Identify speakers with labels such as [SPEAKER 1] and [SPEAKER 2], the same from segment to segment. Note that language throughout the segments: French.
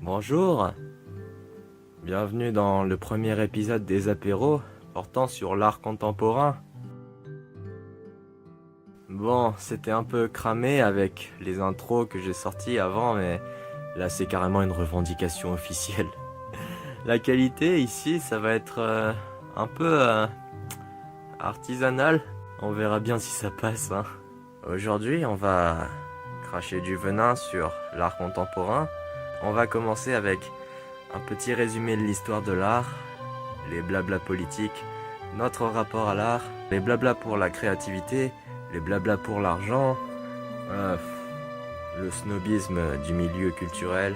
[SPEAKER 1] Bonjour, bienvenue dans le premier épisode des apéros portant sur l'art contemporain. Bon, c'était un peu cramé avec les intros que j'ai sorties avant, mais là c'est carrément une revendication officielle. La qualité ici, ça va être un peu artisanal, on verra bien si ça passe. Aujourd'hui, on va cracher du venin sur l'art contemporain. On va commencer avec un petit résumé de l'histoire de l'art, les blablas politiques, notre rapport à l'art, les blablas pour la créativité, les blablas pour l'argent, le snobisme du milieu culturel.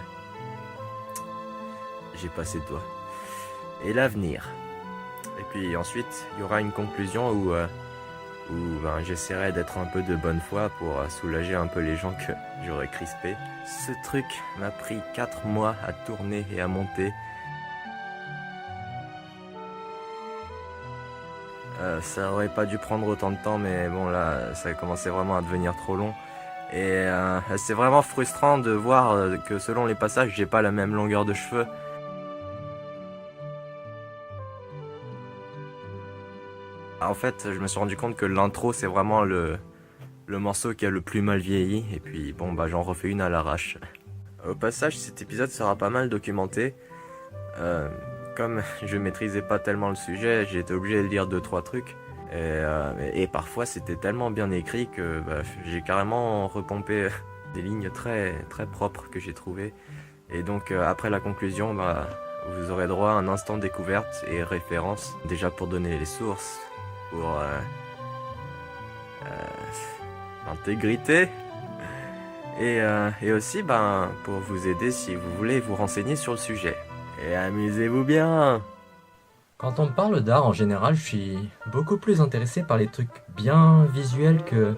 [SPEAKER 1] J'ai passé de doigts. Et l'avenir. Et puis ensuite, il y aura une conclusion où j'essaierai d'être un peu de bonne foi pour soulager un peu les gens que j'aurais crispé. Ce truc m'a pris 4 mois à tourner et à monter. Ça aurait pas dû prendre autant de temps, mais bon là, ça commençait vraiment à devenir trop long. Et c'est vraiment frustrant de voir que selon les passages, j'ai pas la même longueur de cheveux. En fait, je me suis rendu compte que l'intro, c'est vraiment le morceau qui a le plus mal vieilli. Et puis bon, j'en refais une à l'arrache. Au passage, cet épisode sera pas mal documenté. Comme je maîtrisais pas tellement le sujet, j'ai été obligé de lire 2-3 trucs. Et parfois, c'était tellement bien écrit que j'ai carrément repompé des lignes très, très propres que j'ai trouvées. Et donc, après la conclusion, vous aurez droit à un instant découverte et référence. Déjà pour donner les sources, pour l'intégrité. Et aussi pour vous aider si vous voulez vous renseigner sur le sujet. Et amusez-vous bien!
[SPEAKER 2] Quand on me parle d'art en général, je suis beaucoup plus intéressé par les trucs bien visuels que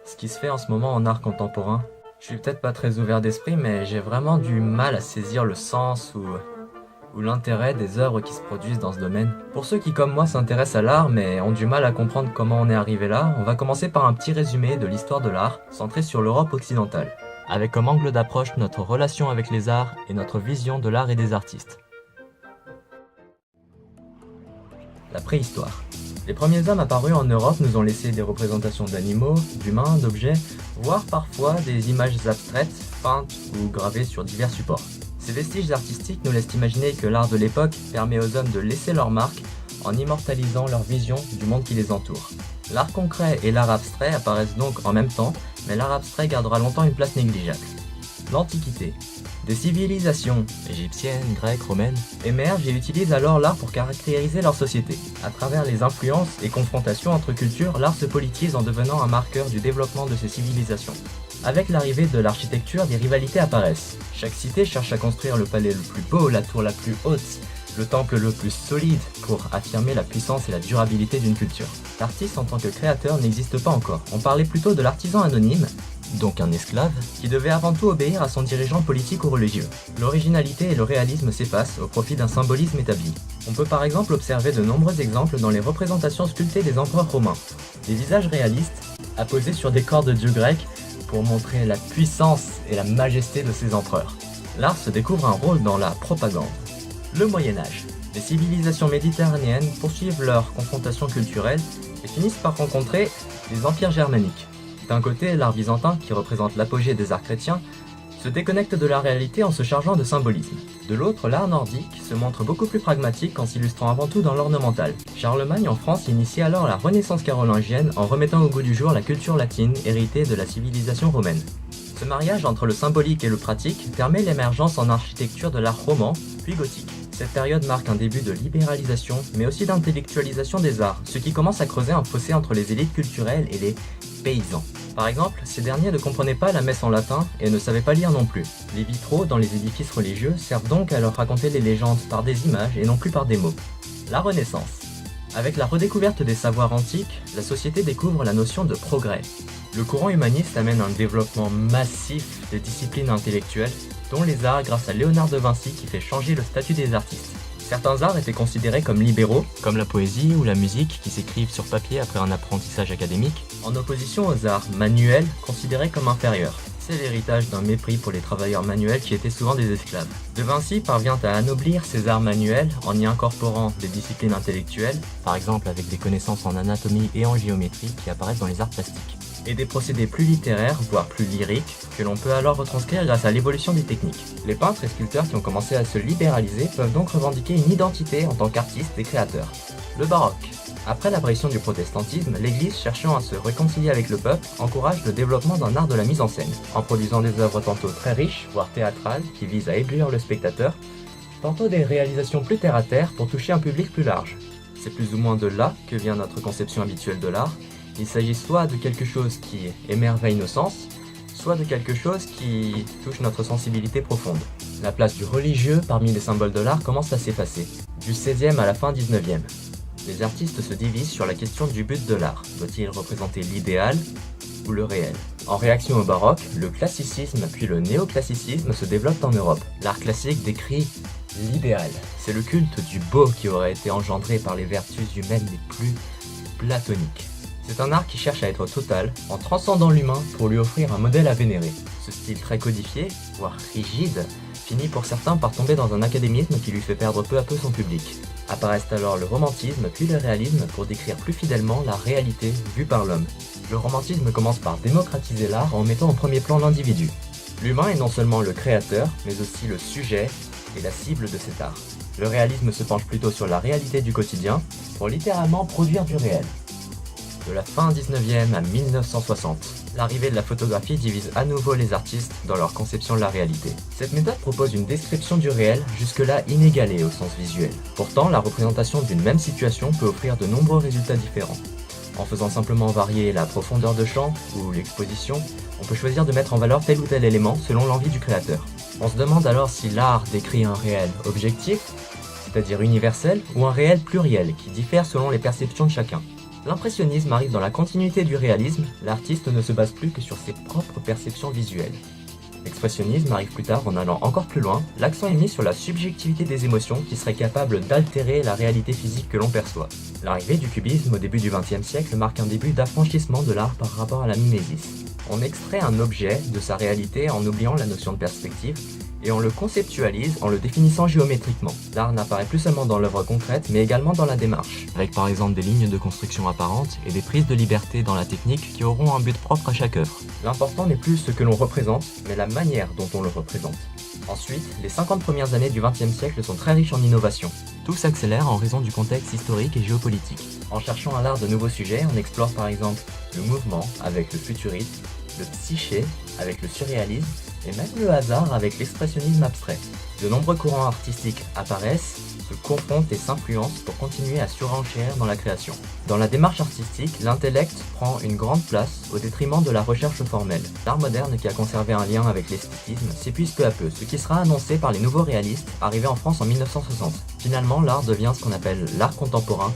[SPEAKER 2] ce qui se fait en ce moment en art contemporain. Je suis peut-être pas très ouvert d'esprit, mais j'ai vraiment du mal à saisir le sens ou l'intérêt des œuvres qui se produisent dans ce domaine. Pour ceux qui, comme moi, s'intéressent à l'art mais ont du mal à comprendre comment on est arrivé là, on va commencer par un petit résumé de l'histoire de l'art, centré sur l'Europe occidentale, avec comme angle d'approche notre relation avec les arts et notre vision de l'art et des artistes. La préhistoire. Les premiers hommes apparus en Europe nous ont laissé des représentations d'animaux, d'humains, d'objets, voire parfois des images abstraites, peintes ou gravées sur divers supports. Ces vestiges artistiques nous laissent imaginer que l'art de l'époque permet aux hommes de laisser leur marque en immortalisant leur vision du monde qui les entoure. L'art concret et l'art abstrait apparaissent donc en même temps, mais l'art abstrait gardera longtemps une place négligeable. L'Antiquité. Des civilisations, égyptiennes, grecques, romaines, émergent et utilisent alors l'art pour caractériser leur société. À travers les influences et confrontations entre cultures, l'art se politise en devenant un marqueur du développement de ces civilisations. Avec l'arrivée de l'architecture, des rivalités apparaissent. Chaque cité cherche à construire le palais le plus beau, la tour la plus haute, le temple le plus solide pour affirmer la puissance et la durabilité d'une culture. L'artiste en tant que créateur n'existe pas encore. On parlait plutôt de l'artisan anonyme, donc un esclave, qui devait avant tout obéir à son dirigeant politique ou religieux. L'originalité et le réalisme s'effacent au profit d'un symbolisme établi. On peut par exemple observer de nombreux exemples dans les représentations sculptées des empereurs romains. Des visages réalistes, apposés sur des corps de dieux grecs, pour montrer la puissance et la majesté de ces empereurs. L'art se découvre un rôle dans la propagande. Le Moyen-Âge. Les civilisations méditerranéennes poursuivent leur confrontation culturelle et finissent par rencontrer les empires germaniques. D'un côté, l'art byzantin, qui représente l'apogée des arts chrétiens, se déconnecte de la réalité en se chargeant de symbolisme. De l'autre, l'art nordique se montre beaucoup plus pragmatique en s'illustrant avant tout dans l'ornemental. Charlemagne en France initie alors la Renaissance carolingienne en remettant au goût du jour la culture latine héritée de la civilisation romaine. Ce mariage entre le symbolique et le pratique permet l'émergence en architecture de l'art roman, puis gothique. Cette période marque un début de libéralisation, mais aussi d'intellectualisation des arts, ce qui commence à creuser un fossé entre les élites culturelles et les paysans. Par exemple, ces derniers ne comprenaient pas la messe en latin et ne savaient pas lire non plus. Les vitraux dans les édifices religieux servent donc à leur raconter les légendes par des images et non plus par des mots. La Renaissance. Avec la redécouverte des savoirs antiques, la société découvre la notion de progrès. Le courant humaniste amène un développement massif des disciplines intellectuelles, dont les arts grâce à Léonard de Vinci qui fait changer le statut des artistes. Certains arts étaient considérés comme libéraux, comme la poésie ou la musique qui s'écrivent sur papier après un apprentissage académique, en opposition aux arts manuels considérés comme inférieurs. C'est l'héritage d'un mépris pour les travailleurs manuels qui étaient souvent des esclaves. De Vinci parvient à anoblir ces arts manuels en y incorporant des disciplines intellectuelles, par exemple avec des connaissances en anatomie et en géométrie qui apparaissent dans les arts plastiques, et des procédés plus littéraires, voire plus lyriques, que l'on peut alors retranscrire grâce à l'évolution des techniques. Les peintres et sculpteurs qui ont commencé à se libéraliser peuvent donc revendiquer une identité en tant qu'artistes et créateurs. Le baroque. Après l'apparition du protestantisme, l'Église, cherchant à se réconcilier avec le peuple, encourage le développement d'un art de la mise en scène, en produisant des œuvres tantôt très riches, voire théâtrales, qui visent à éblouir le spectateur, tantôt des réalisations plus terre-à-terre pour toucher un public plus large. C'est plus ou moins de là que vient notre conception habituelle de l'art. Il s'agit soit de quelque chose qui émerveille nos sens, soit de quelque chose qui touche notre sensibilité profonde. La place du religieux parmi les symboles de l'art commence à s'effacer, du 16e à la fin 19e. Les artistes se divisent sur la question du but de l'art. Doit-il représenter l'idéal ou le réel? En réaction au baroque, le classicisme puis le néoclassicisme se développent en Europe. L'art classique décrit l'idéal. C'est le culte du beau qui aurait été engendré par les vertus humaines les plus platoniques. C'est un art qui cherche à être total, en transcendant l'humain pour lui offrir un modèle à vénérer. Ce style très codifié, voire rigide, finit pour certains par tomber dans un académisme qui lui fait perdre peu à peu son public. Apparaissent alors le romantisme puis le réalisme pour décrire plus fidèlement la réalité vue par l'homme. Le romantisme commence par démocratiser l'art en mettant en premier plan l'individu. L'humain est non seulement le créateur, mais aussi le sujet et la cible de cet art. Le réalisme se penche plutôt sur la réalité du quotidien pour littéralement produire du réel. De la fin 19e à 1960, l'arrivée de la photographie divise à nouveau les artistes dans leur conception de la réalité. Cette méthode propose une description du réel jusque-là inégalée au sens visuel. Pourtant, la représentation d'une même situation peut offrir de nombreux résultats différents. En faisant simplement varier la profondeur de champ ou l'exposition, on peut choisir de mettre en valeur tel ou tel élément selon l'envie du créateur. On se demande alors si l'art décrit un réel objectif, c'est-à-dire universel, ou un réel pluriel qui diffère selon les perceptions de chacun. L'impressionnisme arrive dans la continuité du réalisme, l'artiste ne se base plus que sur ses propres perceptions visuelles. L'expressionnisme arrive plus tard en allant encore plus loin, l'accent est mis sur la subjectivité des émotions qui serait capable d'altérer la réalité physique que l'on perçoit. L'arrivée du cubisme au début du XXe siècle marque un début d'affranchissement de l'art par rapport à la mimésis. On extrait un objet de sa réalité en oubliant la notion de perspective, et on le conceptualise en le définissant géométriquement. L'art n'apparaît plus seulement dans l'œuvre concrète, mais également dans la démarche, avec par exemple des lignes de construction apparentes et des prises de liberté dans la technique qui auront un but propre à chaque œuvre. L'important n'est plus ce que l'on représente, mais la manière dont on le représente. Ensuite, les 50 premières années du XXe siècle sont très riches en innovation. Tout s'accélère en raison du contexte historique et géopolitique. En cherchant à l'art de nouveaux sujets, on explore par exemple le mouvement avec le futurisme, le psyché avec le surréalisme, et même le hasard avec l'expressionnisme abstrait. De nombreux courants artistiques apparaissent, se confrontent et s'influencent pour continuer à surenchérir dans la création. Dans la démarche artistique, l'intellect prend une grande place au détriment de la recherche formelle. L'art moderne, qui a conservé un lien avec l'esthétisme, s'épuise peu à peu, ce qui sera annoncé par les nouveaux réalistes, arrivés en France en 1960. Finalement, l'art devient ce qu'on appelle l'art contemporain,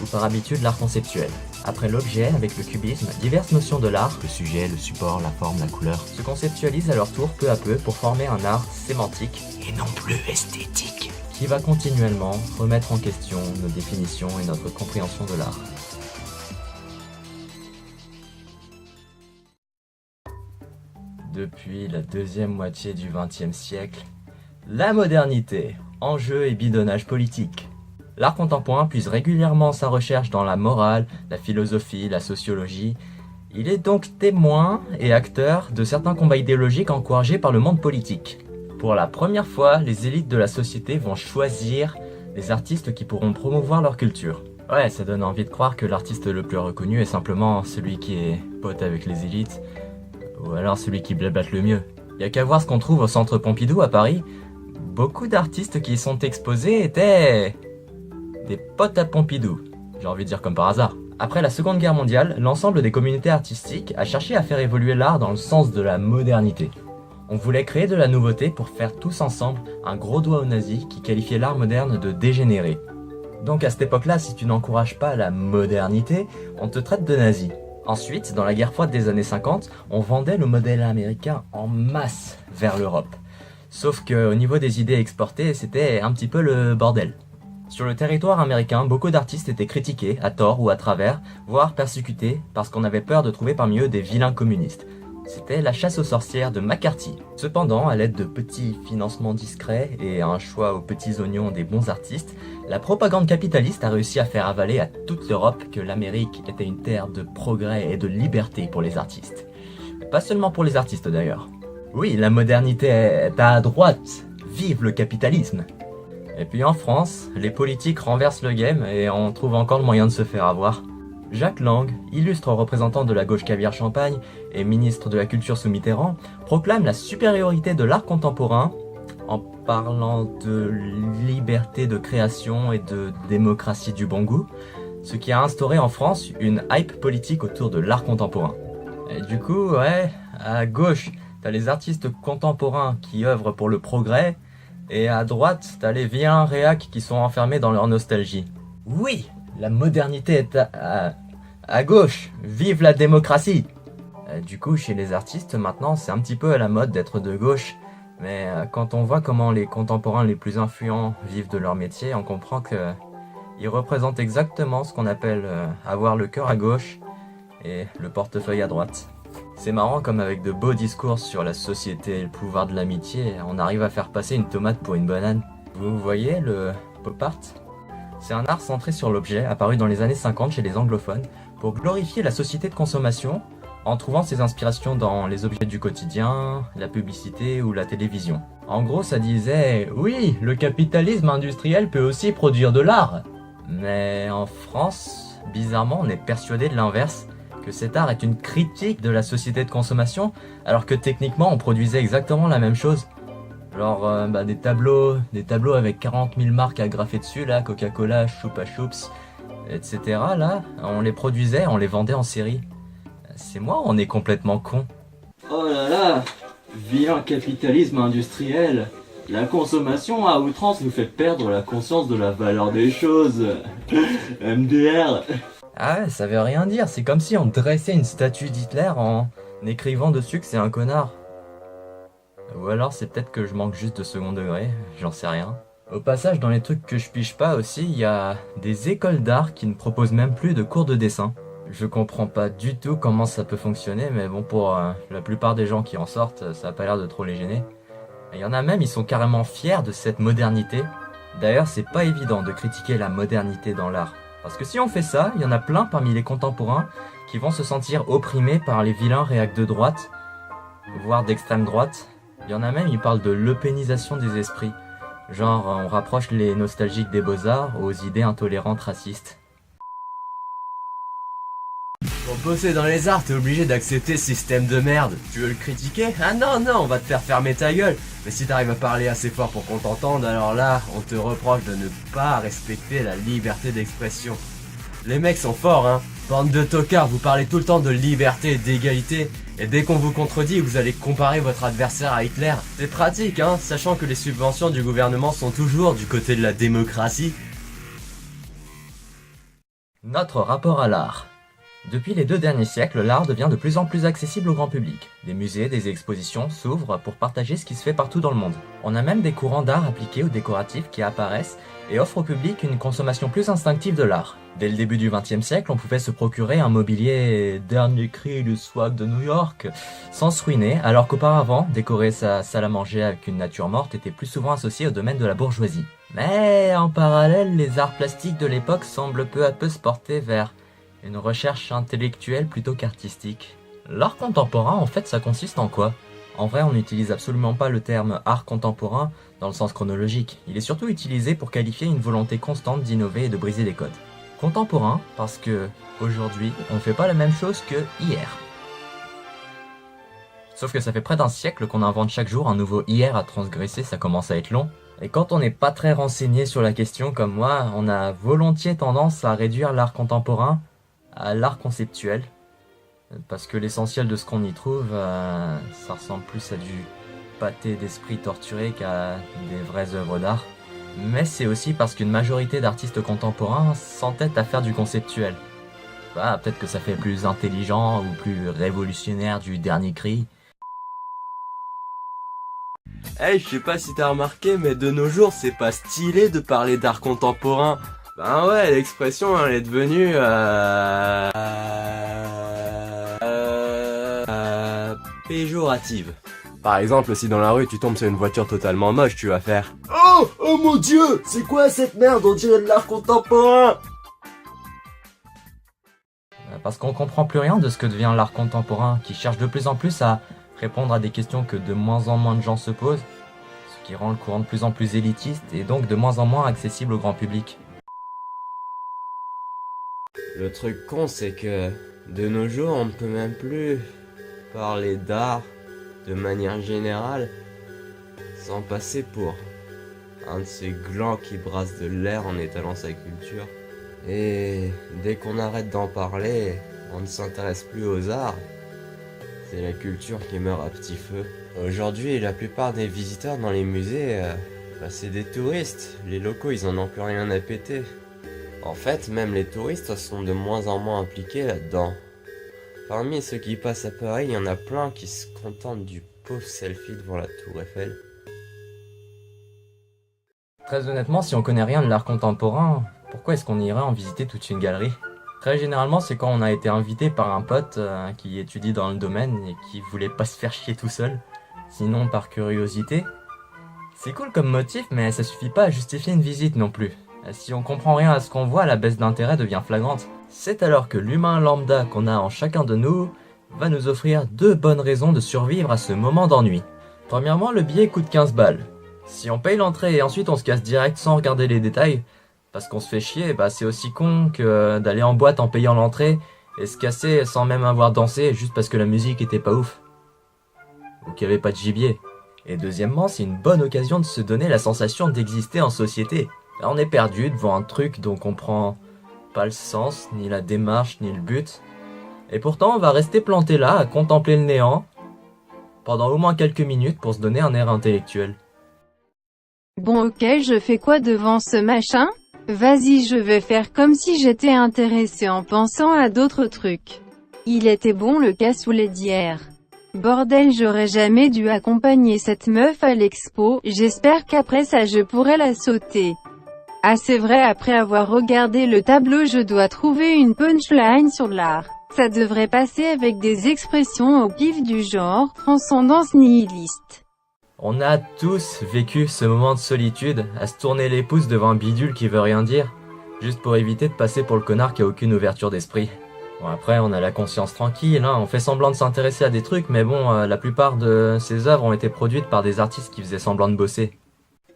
[SPEAKER 2] ou par habitude l'art conceptuel. Après l'objet, avec le cubisme, diverses notions de l'art, le sujet, le support, la forme, la couleur, se conceptualisent à leur tour peu à peu pour former un art sémantique, et non plus esthétique, qui va continuellement remettre en question nos définitions et notre compréhension de l'art. Depuis la deuxième moitié du XXe siècle, la modernité, enjeu et bidonnage politique. L'art contemporain puise régulièrement sa recherche dans la morale, la philosophie, la sociologie. Il est donc témoin et acteur de certains combats idéologiques encouragés par le monde politique. Pour la première fois, les élites de la société vont choisir les artistes qui pourront promouvoir leur culture. Ouais, ça donne envie de croire que l'artiste le plus reconnu est simplement celui qui est pote avec les élites, ou alors celui qui blabate le mieux. Y a qu'à voir ce qu'on trouve au centre Pompidou à Paris. Beaucoup d'artistes qui y sont exposés étaient des potes à Pompidou, j'ai envie de dire comme par hasard. Après la Seconde Guerre mondiale, l'ensemble des communautés artistiques a cherché à faire évoluer l'art dans le sens de la modernité. On voulait créer de la nouveauté pour faire tous ensemble un gros doigt aux nazis qui qualifiait l'art moderne de dégénéré. Donc à cette époque-là, si tu n'encourages pas la modernité, on te traite de nazi. Ensuite, dans la guerre froide des années 50, on vendait le modèle américain en masse vers l'Europe. Sauf qu'au niveau des idées exportées, c'était un petit peu le bordel. Sur le territoire américain, beaucoup d'artistes étaient critiqués, à tort ou à travers, voire persécutés, parce qu'on avait peur de trouver parmi eux des vilains communistes. C'était La chasse aux sorcières de McCarthy. Cependant, à l'aide de petits financements discrets et un choix aux petits oignons des bons artistes, la propagande capitaliste a réussi à faire avaler à toute l'Europe que l'Amérique était une terre de progrès et de liberté pour les artistes. Pas seulement pour les artistes d'ailleurs. Oui, la modernité est à droite. Vive le capitalisme! Et puis en France, les politiques renversent le game et on trouve encore le moyen de se faire avoir. Jacques Lang, illustre représentant de la gauche caviar champagne et ministre de la culture sous Mitterrand, proclame la supériorité de l'art contemporain en parlant de liberté de création et de démocratie du bon goût, ce qui a instauré en France une hype politique autour de l'art contemporain. Et du coup, ouais, à gauche, t'as les artistes contemporains qui œuvrent pour le progrès, et à droite, t'as les vilains réacs qui sont enfermés dans leur nostalgie. Oui, la modernité est à gauche, vive la démocratie! Du coup, chez les artistes, maintenant, c'est un petit peu à la mode d'être de gauche, mais quand on voit comment les contemporains les plus influents vivent de leur métier, on comprend que ils représentent exactement ce qu'on appelle avoir le cœur à gauche et le portefeuille à droite. C'est marrant comme avec de beaux discours sur la société et le pouvoir de l'amitié, on arrive à faire passer une tomate pour une banane. Vous voyez le pop art? C'est un art centré sur l'objet, apparu dans les années 50 chez les anglophones, pour glorifier la société de consommation, en trouvant ses inspirations dans les objets du quotidien, la publicité ou la télévision. En gros, ça disait « Oui, le capitalisme industriel peut aussi produire de l'art ». Mais en France, bizarrement, on est persuadé de l'inverse, que cet art est une critique de la société de consommation, alors que techniquement on produisait exactement la même chose. Genre des tableaux avec 40 000 marques agrafées dessus, là, Coca-Cola, Choupa Choups, etc. Là, on les produisait, on les vendait en série. C'est moi, on est complètement con. Oh là là, vilain capitalisme industriel. La consommation à outrance nous fait perdre la conscience de la valeur des choses. MDR. Ah ouais, ça veut rien dire, c'est comme si on dressait une statue d'Hitler en écrivant dessus que c'est un connard. Ou alors c'est peut-être que je manque juste de second degré, j'en sais rien. Au passage, dans les trucs que je pige pas aussi, il y a des écoles d'art qui ne proposent même plus de cours de dessin. Je comprends pas du tout comment ça peut fonctionner, mais bon, pour la plupart des gens qui en sortent, ça a pas l'air de trop les gêner. Il y en a même, ils sont carrément fiers de cette modernité. D'ailleurs, c'est pas évident de critiquer la modernité dans l'art. Parce que si on fait ça, il y en a plein parmi les contemporains qui vont se sentir opprimés par les vilains réacs de droite, voire d'extrême droite. Il y en a même, ils parlent de l'eupénisation des esprits. Genre, on rapproche les nostalgiques des beaux-arts aux idées intolérantes racistes. Pour bosser dans les arts, t'es obligé d'accepter ce système de merde. Tu veux le critiquer? Ah non, non, on va te faire fermer ta gueule. Mais si t'arrives à parler assez fort pour qu'on t'entende, alors là, on te reproche de ne pas respecter la liberté d'expression. Les mecs sont forts, hein. Bande de tocards, vous parlez tout le temps de liberté et d'égalité, et dès qu'on vous contredit, vous allez comparer votre adversaire à Hitler. C'est pratique, hein, sachant que les subventions du gouvernement sont toujours du côté de la démocratie. Notre rapport à l'art. Depuis les 2 derniers siècles, l'art devient de plus en plus accessible au grand public. Des musées, des expositions s'ouvrent pour partager ce qui se fait partout dans le monde. On a même des courants d'art appliqués ou décoratifs qui apparaissent et offrent au public une consommation plus instinctive de l'art. Dès le début du XXe siècle, on pouvait se procurer un mobilier dernier cri du swag de New York sans se ruiner, alors qu'auparavant, décorer sa salle à manger avec une nature morte était plus souvent associé au domaine de la bourgeoisie. Mais en parallèle, les arts plastiques de l'époque semblent peu à peu se porter vers une recherche intellectuelle plutôt qu'artistique. L'art contemporain, en fait, ça consiste en quoi? En vrai, on n'utilise absolument pas le terme art contemporain dans le sens chronologique. Il est surtout utilisé pour qualifier une volonté constante d'innover et de briser les codes. Contemporain, parce que aujourd'hui, on fait pas la même chose que hier. Sauf que ça fait près d'un siècle qu'on invente chaque jour un nouveau hier à transgresser, ça commence à être long. Et quand on n'est pas très renseigné sur la question comme moi, on a volontiers tendance à réduire l'art contemporain à l'art conceptuel, parce que l'essentiel de ce qu'on y trouve, ça ressemble plus à du pâté d'esprit torturé qu'à des vraies œuvres d'art. Mais c'est aussi parce qu'une majorité d'artistes contemporains s'entêtent à faire du conceptuel. Bah, peut-être que ça fait plus intelligent ou plus révolutionnaire du dernier cri. Hey, je sais pas si t'as remarqué, mais de nos jours, c'est pas stylé de parler d'art contemporain. Ben ouais, l'expression, elle est devenue
[SPEAKER 3] péjorative.
[SPEAKER 4] Par exemple, si dans la rue tu tombes sur une voiture totalement moche, tu vas faire
[SPEAKER 3] Oh, oh mon dieu, c'est quoi cette merde? On dirait de l'art contemporain.
[SPEAKER 2] Parce qu'on comprend plus rien de ce que devient l'art contemporain, qui cherche de plus en plus à répondre à des questions que de moins en moins de gens se posent, ce qui rend le courant de plus en plus élitiste et donc de moins en moins accessible au grand public.
[SPEAKER 1] Le truc con, c'est que de nos jours, on ne peut même plus parler d'art de manière générale sans passer pour un de ces glands qui brasse de l'air en étalant sa culture. Et dès qu'on arrête d'en parler, on ne s'intéresse plus aux arts. C'est la culture qui meurt à petit feu. Aujourd'hui, la plupart des visiteurs dans les musées, c'est des touristes. Les locaux, ils en ont plus rien à péter. En fait, même les touristes sont de moins en moins impliqués là-dedans. Parmi ceux qui passent à Paris, il y en a plein qui se contentent du pauvre selfie devant la tour Eiffel.
[SPEAKER 2] Très honnêtement, si on connaît rien de l'art contemporain, pourquoi est-ce qu'on irait en visiter toute une galerie? Très généralement, c'est quand on a été invité par un pote qui étudie dans le domaine et qui voulait pas se faire chier tout seul, sinon par curiosité. C'est cool comme motif, mais ça suffit pas à justifier une visite non plus. Si on comprend rien à ce qu'on voit, la baisse d'intérêt devient flagrante. C'est alors que l'humain lambda qu'on a en chacun de nous va nous offrir deux bonnes raisons de survivre à ce moment d'ennui. Premièrement, le billet coûte 15 balles. Si on paye l'entrée et ensuite on se casse direct sans regarder les détails, parce qu'on se fait chier, c'est aussi con que d'aller en boîte en payant l'entrée et se casser sans même avoir dansé juste parce que la musique était pas ouf. Ou qu'il y avait pas de gibier. Et deuxièmement, c'est une bonne occasion de se donner la sensation d'exister en société. Là, on est perdu devant un truc dont on comprend pas le sens, ni la démarche, ni le but. Et pourtant, on va rester planté là, à contempler le néant, pendant au moins quelques minutes pour se donner un air intellectuel.
[SPEAKER 5] Bon ok, je fais quoi devant ce machin? Vas-y, je vais faire comme si j'étais intéressé en pensant à d'autres trucs. Il était bon le cassoulet d'hier. Bordel, j'aurais jamais dû accompagner cette meuf à l'expo, j'espère qu'après ça je pourrai la sauter. Ah c'est vrai, après avoir regardé le tableau je dois trouver une punchline sur l'art. Ça devrait passer avec des expressions au pif du genre, transcendance nihiliste.
[SPEAKER 2] On a tous vécu ce moment de solitude, à se tourner les pouces devant un bidule qui veut rien dire, juste pour éviter de passer pour le connard qui a aucune ouverture d'esprit. Bon après on a la conscience tranquille, on fait semblant de s'intéresser à des trucs, mais bon, la plupart de ces œuvres ont été produites par des artistes qui faisaient semblant de bosser.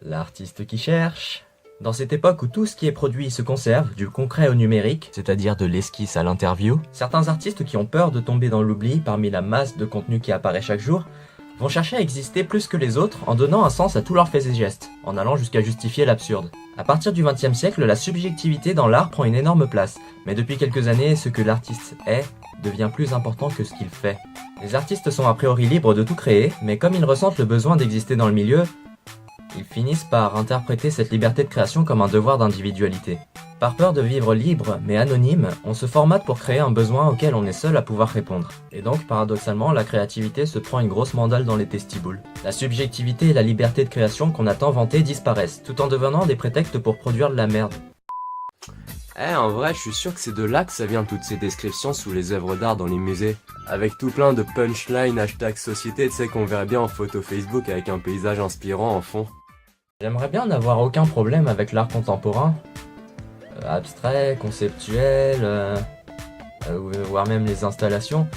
[SPEAKER 2] L'artiste qui cherche... Dans cette époque où tout ce qui est produit se conserve, du concret au numérique, c'est-à-dire de l'esquisse à l'interview, certains artistes qui ont peur de tomber dans l'oubli parmi la masse de contenu qui apparaît chaque jour, vont chercher à exister plus que les autres en donnant un sens à tous leurs faits et gestes, en allant jusqu'à justifier l'absurde. À partir du XXe siècle, la subjectivité dans l'art prend une énorme place, mais depuis quelques années, ce que l'artiste est devient plus important que ce qu'il fait. Les artistes sont a priori libres de tout créer, mais comme ils ressentent le besoin d'exister dans le milieu, ils finissent par interpréter cette liberté de création comme un devoir d'individualité. Par peur de vivre libre mais anonyme, on se formate pour créer un besoin auquel on est seul à pouvoir répondre. Et donc, paradoxalement, la créativité se prend une grosse mandale dans les testiboules. La subjectivité et la liberté de création qu'on a tant vantées disparaissent, tout en devenant des prétextes pour produire de la merde.
[SPEAKER 4] en vrai, je suis sûr que c'est de là que ça vient toutes ces descriptions sous les œuvres d'art dans les musées. Avec tout plein de punchlines, hashtag société, tu sais qu'on verrait bien en photo Facebook avec un paysage inspirant en fond.
[SPEAKER 2] J'aimerais bien n'avoir aucun problème avec l'art contemporain. Abstrait, conceptuel, voire même les installations.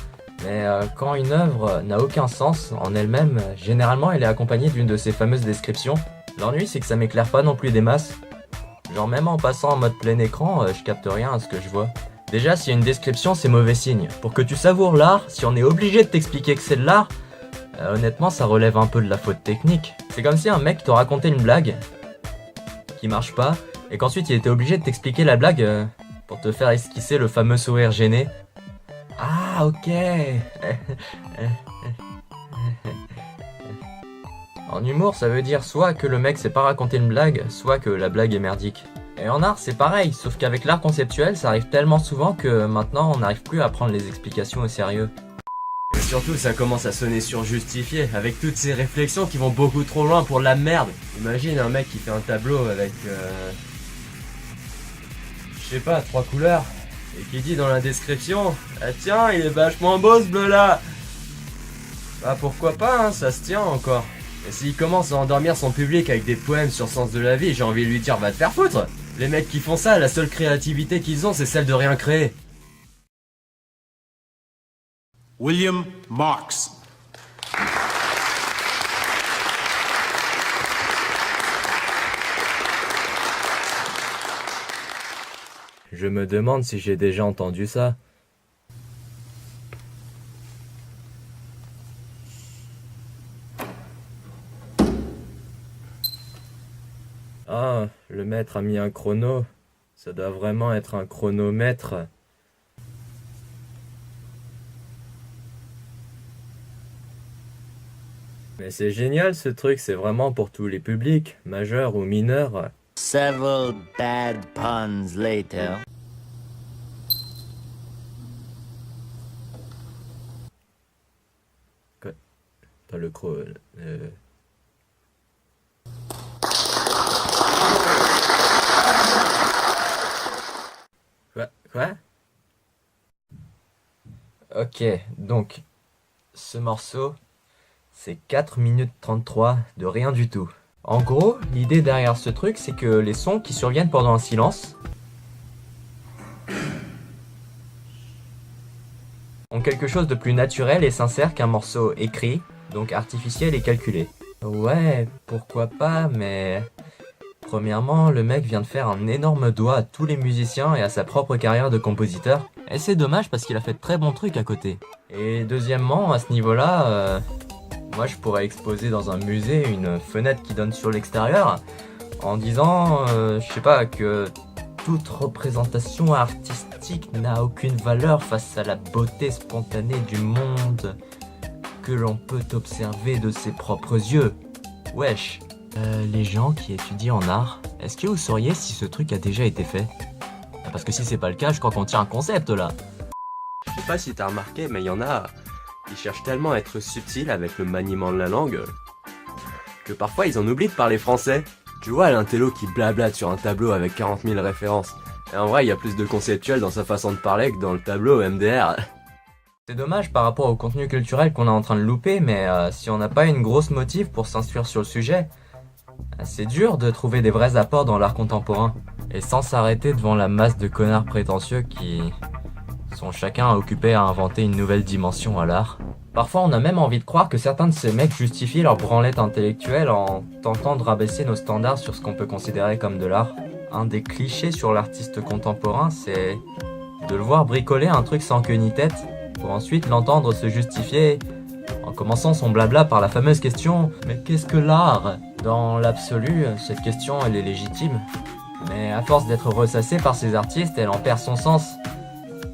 [SPEAKER 2] Mais quand une œuvre n'a aucun sens en elle-même, généralement elle est accompagnée d'une de ces fameuses descriptions. L'ennui c'est que ça m'éclaire pas non plus des masses. Genre même en passant en mode plein écran, je capte rien à ce que je vois. Déjà s'il y a une description c'est mauvais signe. Pour que tu savoures l'art, si on est obligé de t'expliquer que c'est de l'art, honnêtement ça relève un peu de la faute technique. C'est comme si un mec te racontait une blague qui marche pas, et qu'ensuite il était obligé de t'expliquer la blague pour te faire esquisser le fameux sourire gêné. Ah ok. En humour ça veut dire soit que le mec sait pas raconter une blague, soit que la blague est merdique. Et en art c'est pareil, sauf qu'avec l'art conceptuel ça arrive tellement souvent que maintenant on n'arrive plus à prendre les explications au sérieux.
[SPEAKER 4] Et surtout ça commence à sonner surjustifié, avec toutes ces réflexions qui vont beaucoup trop loin pour de la merde. Imagine un mec qui fait un tableau avec je sais pas, 3 couleurs, et qui dit dans la description: ah tiens, il est vachement beau ce bleu là. Bah pourquoi pas, hein, ça se tient encore. Et s'il commence à endormir son public avec des poèmes sur le sens de la vie, j'ai envie de lui dire va te faire foutre. Les mecs qui font ça, la seule créativité qu'ils ont, c'est celle de rien créer.
[SPEAKER 6] William Marks.
[SPEAKER 2] Je me demande si j'ai déjà entendu ça. Ah, le maître a mis un chrono. Ça doit vraiment être un chronomètre. Mais c'est génial ce truc, c'est vraiment pour tous les publics, majeurs ou mineurs.
[SPEAKER 7] Several bad puns later.
[SPEAKER 2] Pas le chro... Quoi? Ok, donc, ce morceau, c'est 4 minutes 33 de rien du tout. En gros, l'idée derrière ce truc, c'est que les sons qui surviennent pendant un silence ont quelque chose de plus naturel et sincère qu'un morceau écrit, donc artificiel et calculé. Ouais, pourquoi pas, mais... Premièrement, le mec vient de faire un énorme doigt à tous les musiciens et à sa propre carrière de compositeur. Et c'est dommage parce qu'il a fait de très bons trucs à côté. Et deuxièmement, à ce niveau-là, moi je pourrais exposer dans un musée une fenêtre qui donne sur l'extérieur en disant, je sais pas, que toute représentation artistique n'a aucune valeur face à la beauté spontanée du monde que l'on peut observer de ses propres yeux. Wesh. Les gens qui étudient en art, est-ce que vous sauriez si ce truc a déjà été fait? Parce que si c'est pas le cas, je crois qu'on tient un concept là.
[SPEAKER 4] Je sais pas si t'as remarqué, mais il y en a qui cherchent tellement à être subtils avec le maniement de la langue que parfois ils en oublient de parler français. Tu vois l'intello qui blablate sur un tableau avec 40 000 références. Et en vrai, il y a plus de conceptuel dans sa façon de parler que dans le tableau MDR.
[SPEAKER 2] C'est dommage par rapport au contenu culturel qu'on est en train de louper, mais si on n'a pas une grosse motive pour s'instruire sur le sujet, c'est dur de trouver des vrais apports dans l'art contemporain. Et sans s'arrêter devant la masse de connards prétentieux qui sont chacun occupés à inventer une nouvelle dimension à l'art. Parfois on a même envie de croire que certains de ces mecs justifient leur branlette intellectuelle en tentant de rabaisser nos standards sur ce qu'on peut considérer comme de l'art. Un des clichés sur l'artiste contemporain, c'est de le voir bricoler un truc sans queue ni tête, pour ensuite l'entendre se justifier en commençant son blabla par la fameuse question « Mais qu'est-ce que l'art ?» Dans l'absolu, cette question elle est légitime, mais à force d'être ressassée par ces artistes, elle en perd son sens,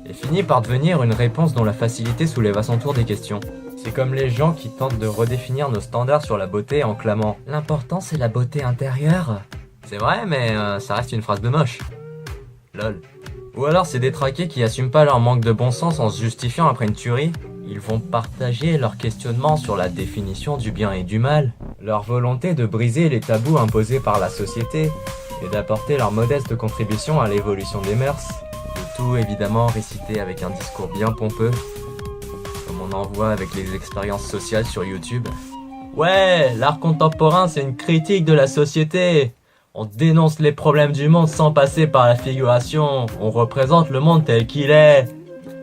[SPEAKER 2] et finit par devenir une réponse dont la facilité soulève à son tour des questions. C'est comme les gens qui tentent de redéfinir nos standards sur la beauté en clamant « L'important c'est la beauté intérieure ». C'est vrai, mais ça reste une phrase de moche. Lol. Ou alors c'est des traqués qui assument pas leur manque de bon sens en se justifiant après une tuerie. Ils vont partager leurs questionnements sur la définition du bien et du mal, leur volonté de briser les tabous imposés par la société et d'apporter leur modeste contribution à l'évolution des mœurs. Le tout évidemment récité avec un discours bien pompeux, comme on en voit avec les expériences sociales sur YouTube. Ouais, l'art contemporain c'est une critique de la société. On dénonce les problèmes du monde sans passer par la figuration. On représente le monde tel qu'il est.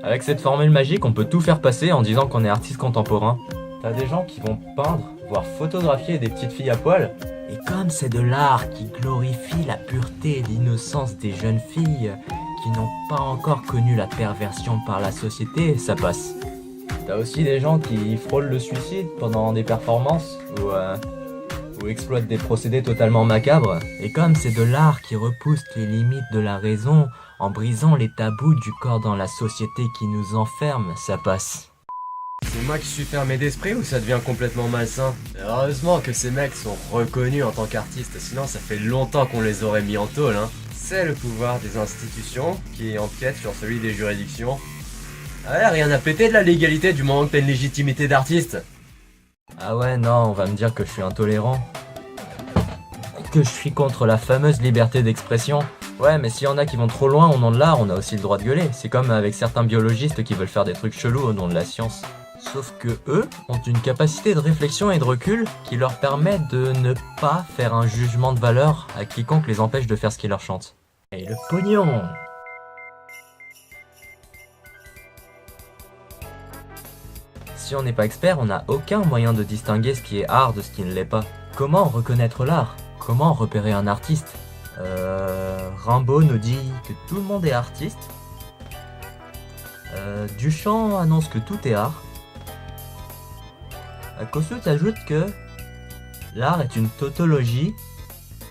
[SPEAKER 2] Avec cette formule magique, on peut tout faire passer en disant qu'on est artiste contemporain. T'as des gens qui vont peindre, voire photographier des petites filles à poil. Et comme c'est de l'art qui glorifie la pureté et l'innocence des jeunes filles qui n'ont pas encore connu la perversion par la société, ça passe. T'as aussi des gens qui frôlent le suicide pendant des performances ou exploitent des procédés totalement macabres. Et comme c'est de l'art qui repousse les limites de la raison en brisant les tabous du corps dans la société qui nous enferme, ça passe.
[SPEAKER 4] C'est moi qui suis fermé d'esprit ou ça devient complètement malsain? Heureusement que ces mecs sont reconnus en tant qu'artistes, sinon ça fait longtemps qu'on les aurait mis en tôle, hein. C'est le pouvoir des institutions qui empiète sur celui des juridictions. Ah ouais, rien à péter de la légalité du moment que t'as une légitimité d'artiste.
[SPEAKER 2] Ah ouais, non, on va me dire que je suis intolérant. Que je suis contre la fameuse liberté d'expression. Ouais, mais s'il y en a qui vont trop loin au nom de l'art, on a aussi le droit de gueuler. C'est comme avec certains biologistes qui veulent faire des trucs chelous au nom de la science. Sauf que eux ont une capacité de réflexion et de recul qui leur permet de ne pas faire un jugement de valeur à quiconque les empêche de faire ce qu'ils leur chantent. Et le pognon! Si on n'est pas expert, on n'a aucun moyen de distinguer ce qui est art de ce qui ne l'est pas. Comment reconnaître l'art? Comment repérer un artiste? Rimbaud nous dit que tout le monde est artiste. Duchamp annonce que tout est art. Kossuth ajoute que l'art est une tautologie.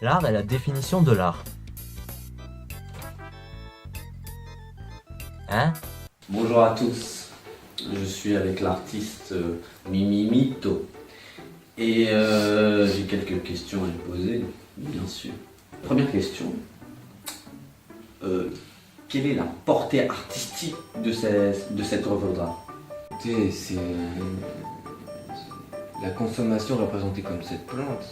[SPEAKER 2] L'art est la définition de l'art. Hein?
[SPEAKER 8] Bonjour à tous, je suis avec l'artiste Mimi Mito et j'ai quelques questions à lui poser, bien sûr. Première question, quelle est la portée artistique de cette œuvre d'art?
[SPEAKER 4] Écoutez, c'est la consommation représentée comme cette plante.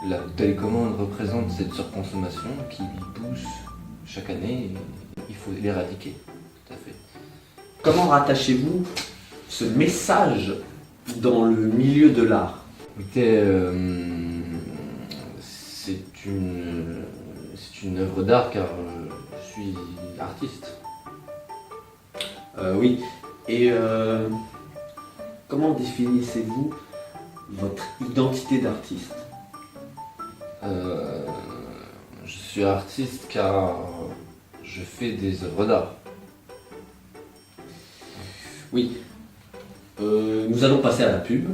[SPEAKER 4] La télécommande représente cette surconsommation qui pousse chaque année et il faut l'éradiquer. Tout à fait.
[SPEAKER 8] Comment rattachez-vous ce message dans le milieu de l'art?
[SPEAKER 4] Écoutez, c'est une œuvre d'art car je suis artiste.
[SPEAKER 8] Oui, et comment définissez-vous votre identité d'artiste?
[SPEAKER 4] Je suis artiste car je fais des œuvres d'art.
[SPEAKER 8] Oui, nous allons passer à la pub.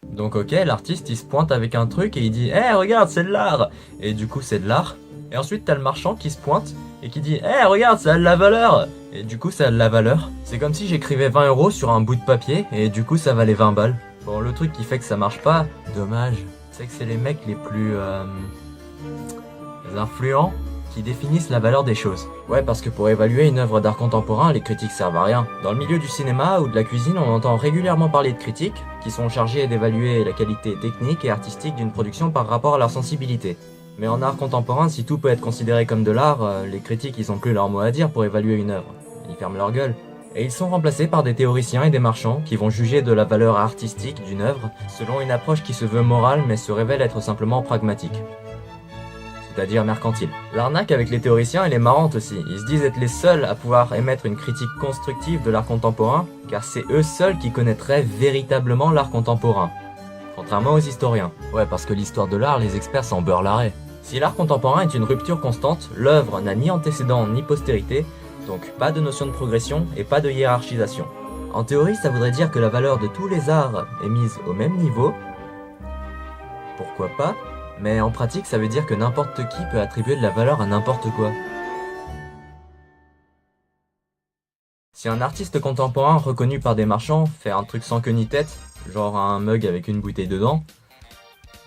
[SPEAKER 2] Donc ok, l'artiste il se pointe avec un truc et il dit « Eh regarde, c'est de l'art !» Et du coup c'est de l'art. Et ensuite t'as le marchand qui se pointe et qui dit « Eh regarde, ça a de la valeur !» Et du coup ça a de la valeur. C'est comme si j'écrivais 20 € sur un bout de papier et du coup ça valait 20 balles. Bon, le truc qui fait que ça marche pas, dommage, c'est que c'est les mecs les plus influents qui définissent la valeur des choses. Ouais, parce que pour évaluer une œuvre d'art contemporain, les critiques servent à rien. Dans le milieu du cinéma ou de la cuisine, on entend régulièrement parler de critiques qui sont chargées d'évaluer la qualité technique et artistique d'une production par rapport à leur sensibilité. Mais en art contemporain, si tout peut être considéré comme de l'art, les critiques ils ont plus leur mot à dire pour évaluer une œuvre. Ils ferment leur gueule. Et ils sont remplacés par des théoriciens et des marchands qui vont juger de la valeur artistique d'une œuvre selon une approche qui se veut morale mais se révèle être simplement pragmatique. C'est-à-dire mercantile. L'arnaque avec les théoriciens elle est marrante aussi. Ils se disent être les seuls à pouvoir émettre une critique constructive de l'art contemporain car c'est eux seuls qui connaîtraient véritablement l'art contemporain. Contrairement aux historiens. Ouais, parce que l'histoire de l'art, les experts s'en beurrent l'arrêt. Si l'art contemporain est une rupture constante, l'œuvre n'a ni antécédent ni postérité, donc pas de notion de progression et pas de hiérarchisation. En théorie, ça voudrait dire que la valeur de tous les arts est mise au même niveau. Pourquoi pas? Mais en pratique, ça veut dire que n'importe qui peut attribuer de la valeur à n'importe quoi. Si un artiste contemporain reconnu par des marchands fait un truc sans queue ni tête, genre un mug avec une bouteille dedans,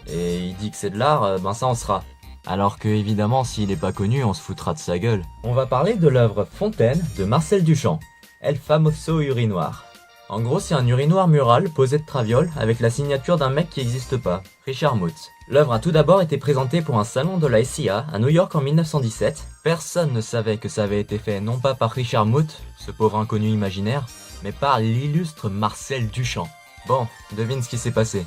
[SPEAKER 2] et il dit que c'est de l'art, ben ça on sera. Alors que évidemment, s'il est pas connu, on se foutra de sa gueule. On va parler de l'œuvre Fontaine de Marcel Duchamp, El Famoso Urinoir. En gros, c'est un urinoir mural posé de traviole avec la signature d'un mec qui n'existe pas, Richard Muth. L'œuvre a tout d'abord été présentée pour un salon de la SIA à New York en 1917. Personne ne savait que ça avait été fait non pas par Richard Muth, ce pauvre inconnu imaginaire, mais par l'illustre Marcel Duchamp. Bon, devine ce qui s'est passé.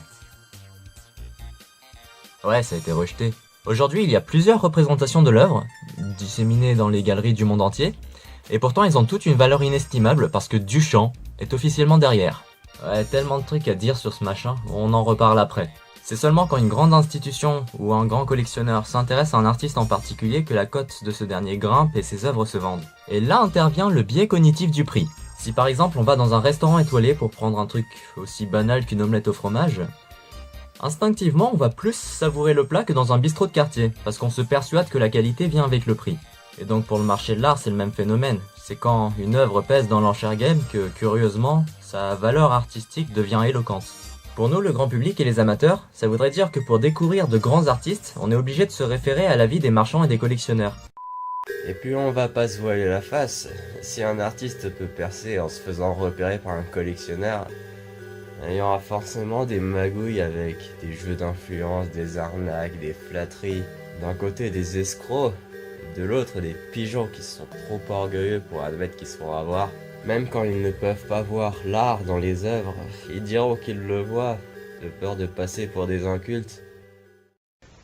[SPEAKER 2] Ouais, ça a été rejeté. Aujourd'hui, il y a plusieurs représentations de l'œuvre, disséminées dans les galeries du monde entier, et pourtant elles ont toutes une valeur inestimable parce que Duchamp est officiellement derrière. Ouais, tellement de trucs à dire sur ce machin, on en reparle après. C'est seulement quand une grande institution ou un grand collectionneur s'intéresse à un artiste en particulier que la cote de ce dernier grimpe et ses œuvres se vendent. Et là intervient le biais cognitif du prix. Si par exemple on va dans un restaurant étoilé pour prendre un truc aussi banal qu'une omelette au fromage, instinctivement on va plus savourer le plat que dans un bistrot de quartier, parce qu'on se persuade que la qualité vient avec le prix. Et donc pour le marché de l'art c'est le même phénomène, c'est quand une œuvre pèse dans l'enchère game que, curieusement, sa valeur artistique devient éloquente. Pour nous, le grand public et les amateurs, ça voudrait dire que pour découvrir de grands artistes, on est obligé de se référer à l'avis des marchands et des collectionneurs.
[SPEAKER 1] Et puis on va pas se voiler la face, si un artiste peut percer en se faisant repérer par un collectionneur, il y aura forcément des magouilles avec des jeux d'influence, des arnaques, des flatteries. D'un côté des escrocs, de l'autre des pigeons qui sont trop orgueilleux pour admettre qu'ils se font avoir.
[SPEAKER 4] Même quand ils ne peuvent pas voir l'art dans les œuvres, ils diront qu'ils le voient, de peur de passer pour des incultes.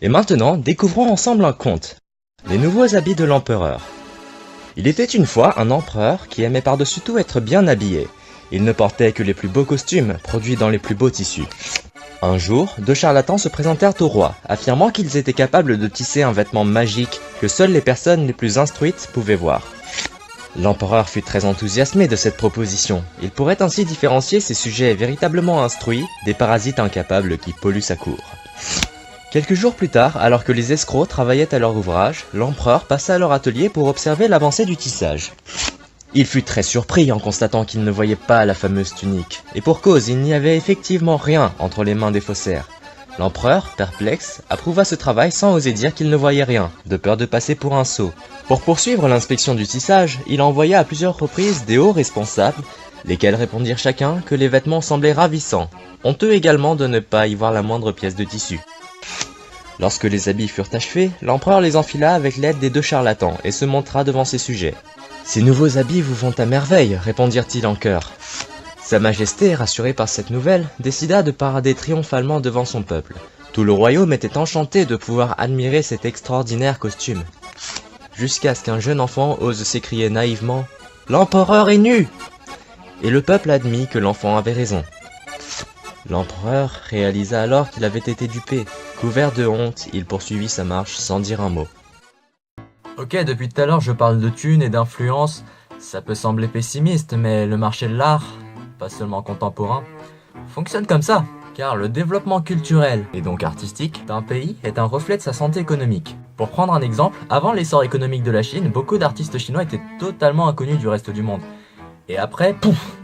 [SPEAKER 2] Et maintenant, découvrons ensemble un conte. Les nouveaux habits de l'empereur. Il était une fois un empereur qui aimait par-dessus tout être bien habillé. Il ne portait que les plus beaux costumes, produits dans les plus beaux tissus. Un jour, deux charlatans se présentèrent au roi, affirmant qu'ils étaient capables de tisser un vêtement magique que seules les personnes les plus instruites pouvaient voir. L'empereur fut très enthousiasmé de cette proposition. Il pourrait ainsi différencier ces sujets véritablement instruits des parasites incapables qui polluent sa cour. Quelques jours plus tard, alors que les escrocs travaillaient à leur ouvrage, l'empereur passa à leur atelier pour observer l'avancée du tissage. Il fut très surpris en constatant qu'il ne voyait pas la fameuse tunique. Et pour cause, il n'y avait effectivement rien entre les mains des faussaires. L'empereur, perplexe, approuva ce travail sans oser dire qu'il ne voyait rien, de peur de passer pour un sot. Pour poursuivre l'inspection du tissage, il envoya à plusieurs reprises des hauts responsables, lesquels répondirent chacun que les vêtements semblaient ravissants, honteux également de ne pas y voir la moindre pièce de tissu. Lorsque les habits furent achevés, l'empereur les enfila avec l'aide des deux charlatans et se montra devant ses sujets. « Ces nouveaux habits vous vont à merveille, répondirent-ils en chœur. Sa Majesté, rassurée par cette nouvelle, décida de parader triomphalement devant son peuple. Tout le royaume était enchanté de pouvoir admirer cet extraordinaire costume. Jusqu'à ce qu'un jeune enfant ose s'écrier naïvement « L'empereur est nu !» Et le peuple admit que l'enfant avait raison. L'empereur réalisa alors qu'il avait été dupé. Couvert de honte, il poursuivit sa marche sans dire un mot. Ok, depuis tout à l'heure je parle de thunes et d'influence. Ça peut sembler pessimiste, mais le marché de l'art, pas seulement contemporain, fonctionne comme ça. Car le développement culturel, et donc artistique, d'un pays est un reflet de sa santé économique. Pour prendre un exemple, avant l'essor économique de la Chine, beaucoup d'artistes chinois étaient totalement inconnus du reste du monde. Et après, pouf!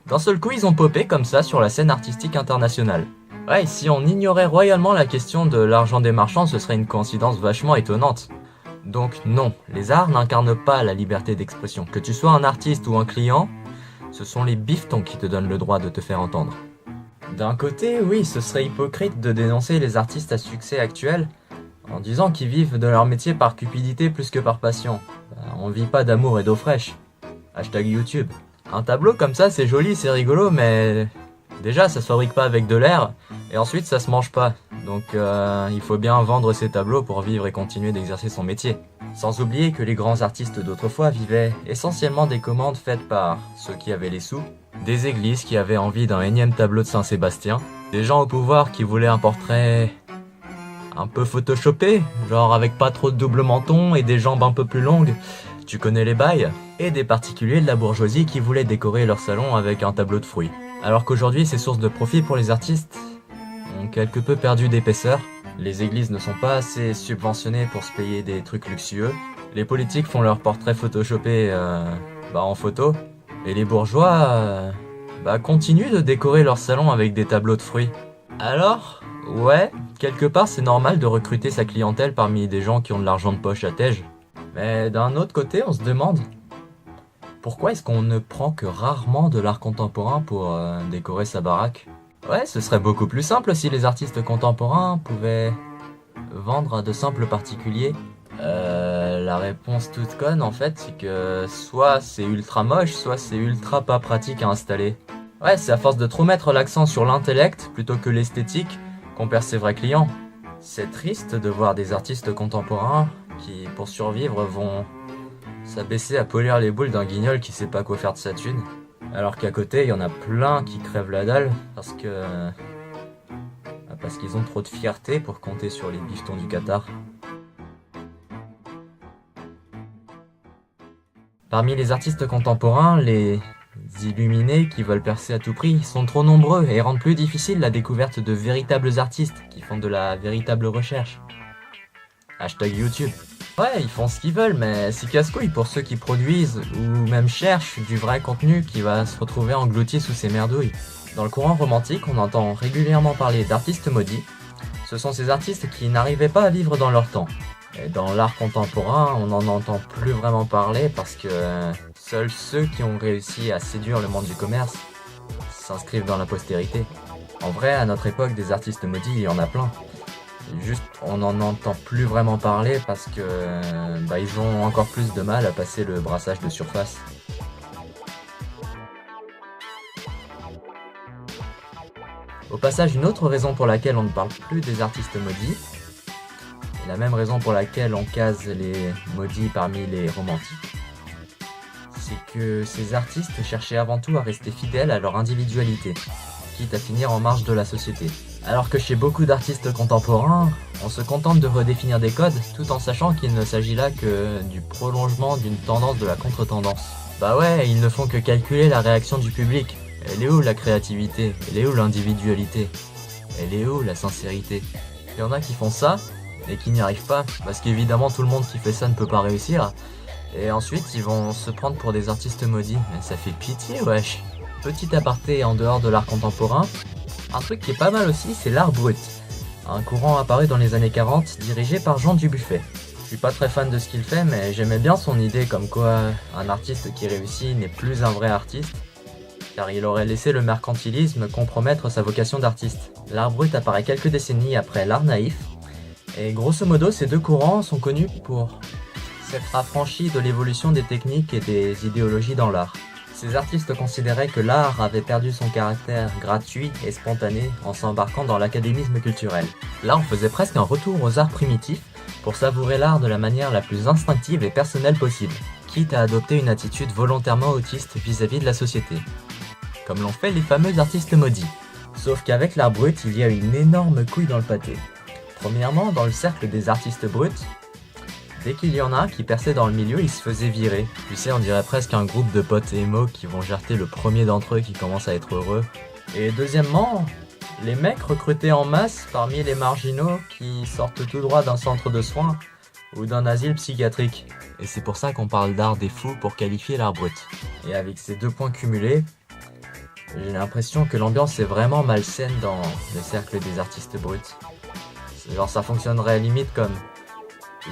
[SPEAKER 2] D'un seul coup, ils ont popé comme ça sur la scène artistique internationale. Ouais, si on ignorait royalement la question de l'argent des marchands, ce serait une coïncidence vachement étonnante. Donc non, les arts n'incarnent pas la liberté d'expression. Que tu sois un artiste ou un client, ce sont les bifetons qui te donnent le droit de te faire entendre. D'un côté, oui, ce serait hypocrite de dénoncer les artistes à succès actuels en disant qu'ils vivent de leur métier par cupidité plus que par passion. On vit pas d'amour et d'eau fraîche. Hashtag YouTube. Un tableau comme ça, c'est joli, c'est rigolo, mais déjà, ça se fabrique pas avec de l'air, et ensuite, ça se mange pas. Donc, il faut bien vendre ses tableaux pour vivre et continuer d'exercer son métier. Sans oublier que les grands artistes d'autrefois vivaient essentiellement des commandes faites par ceux qui avaient les sous, des églises qui avaient envie d'un énième tableau de Saint-Sébastien, des gens au pouvoir qui voulaient un portrait un peu photoshopé, genre avec pas trop de double menton et des jambes un peu plus longues, tu connais les bails, et des particuliers de la bourgeoisie qui voulaient décorer leur salon avec un tableau de fruits. Alors qu'aujourd'hui, ces sources de profit pour les artistes ont quelque peu perdu d'épaisseur. Les églises ne sont pas assez subventionnées pour se payer des trucs luxueux. Les politiques font leurs portraits photoshopés en photo. Et les bourgeois continuent de décorer leur salon avec des tableaux de fruits. Alors, ouais, quelque part c'est normal de recruter sa clientèle parmi des gens qui ont de l'argent de poche à tège. Mais d'un autre côté, on se demande pourquoi est-ce qu'on ne prend que rarement de l'art contemporain pour décorer sa baraque? Ouais, ce serait beaucoup plus simple si les artistes contemporains pouvaient vendre à de simples particuliers. La réponse toute conne en fait, c'est que soit c'est ultra moche, soit c'est ultra pas pratique à installer. Ouais, c'est à force de trop mettre l'accent sur l'intellect plutôt que l'esthétique qu'on perd ses vrais clients. C'est triste de voir des artistes contemporains qui, pour survivre, vont s'abaisser à polir les boules d'un guignol qui sait pas quoi faire de sa thune. Alors qu'à côté, il y en a plein qui crèvent la dalle parce qu'ils ont trop de fierté pour compter sur les bifetons du Qatar. Parmi les artistes contemporains, les illuminés qui veulent percer à tout prix sont trop nombreux et rendent plus difficile la découverte de véritables artistes qui font de la véritable recherche. Hashtag YouTube. Ouais, ils font ce qu'ils veulent, mais c'est casse-couille pour ceux qui produisent ou même cherchent du vrai contenu qui va se retrouver englouti sous ces merdouilles. Dans le courant romantique, on entend régulièrement parler d'artistes maudits. Ce sont ces artistes qui n'arrivaient pas à vivre dans leur temps. Et dans l'art contemporain, on n'en entend plus vraiment parler parce que seuls ceux qui ont réussi à séduire le monde du commerce s'inscrivent dans la postérité. En vrai, à notre époque, des artistes maudits, il y en a plein. Juste, on n'en entend plus vraiment parler parce que ils ont encore plus de mal à passer le brassage de surface. Au passage, une autre raison pour laquelle on ne parle plus des artistes maudits, et la même raison pour laquelle on case les maudits parmi les romantiques, c'est que ces artistes cherchaient avant tout à rester fidèles à leur individualité, quitte à finir en marge de la société. Alors que chez beaucoup d'artistes contemporains, on se contente de redéfinir des codes tout en sachant qu'il ne s'agit là que du prolongement d'une tendance de la contre-tendance. Bah ouais, ils ne font que calculer la réaction du public. Elle est où la créativité? Elle est où l'individualité? Elle est où la sincérité? Il y en a qui font ça et qui n'y arrivent pas, parce qu'évidemment tout le monde qui fait ça ne peut pas réussir. Et ensuite ils vont se prendre pour des artistes maudits. Mais ça fait pitié, wesh. Petit aparté en dehors de l'art contemporain, un truc qui est pas mal aussi, c'est l'art brut. Un courant apparu dans les années 40, dirigé par Jean Dubuffet. Je suis pas très fan de ce qu'il fait, mais j'aimais bien son idée comme quoi un artiste qui réussit n'est plus un vrai artiste, car il aurait laissé le mercantilisme compromettre sa vocation d'artiste. L'art brut apparaît quelques décennies après l'art naïf, et grosso modo ces deux courants sont connus pour s'être affranchis de l'évolution des techniques et des idéologies dans l'art. Ces artistes considéraient que l'art avait perdu son caractère gratuit et spontané en s'embarquant dans l'académisme culturel. Là, on faisait presque un retour aux arts primitifs pour savourer l'art de la manière la plus instinctive et personnelle possible, quitte à adopter une attitude volontairement autiste vis-à-vis de la société, comme l'ont fait les fameux artistes maudits. Sauf qu'avec l'art brut, il y a une énorme couille dans le pâté. Premièrement, dans le cercle des artistes bruts, dès qu'il y en a un qui perçait dans le milieu, il se faisait virer. Tu sais, on dirait presque un groupe de potes émo qui vont jarter le premier d'entre eux qui commence à être heureux. Et deuxièmement, les mecs recrutés en masse parmi les marginaux qui sortent tout droit d'un centre de soins ou d'un asile psychiatrique. Et c'est pour ça qu'on parle d'art des fous pour qualifier l'art brut. Et avec ces deux points cumulés, j'ai l'impression que l'ambiance est vraiment malsaine dans le cercle des artistes bruts. Genre ça fonctionnerait limite comme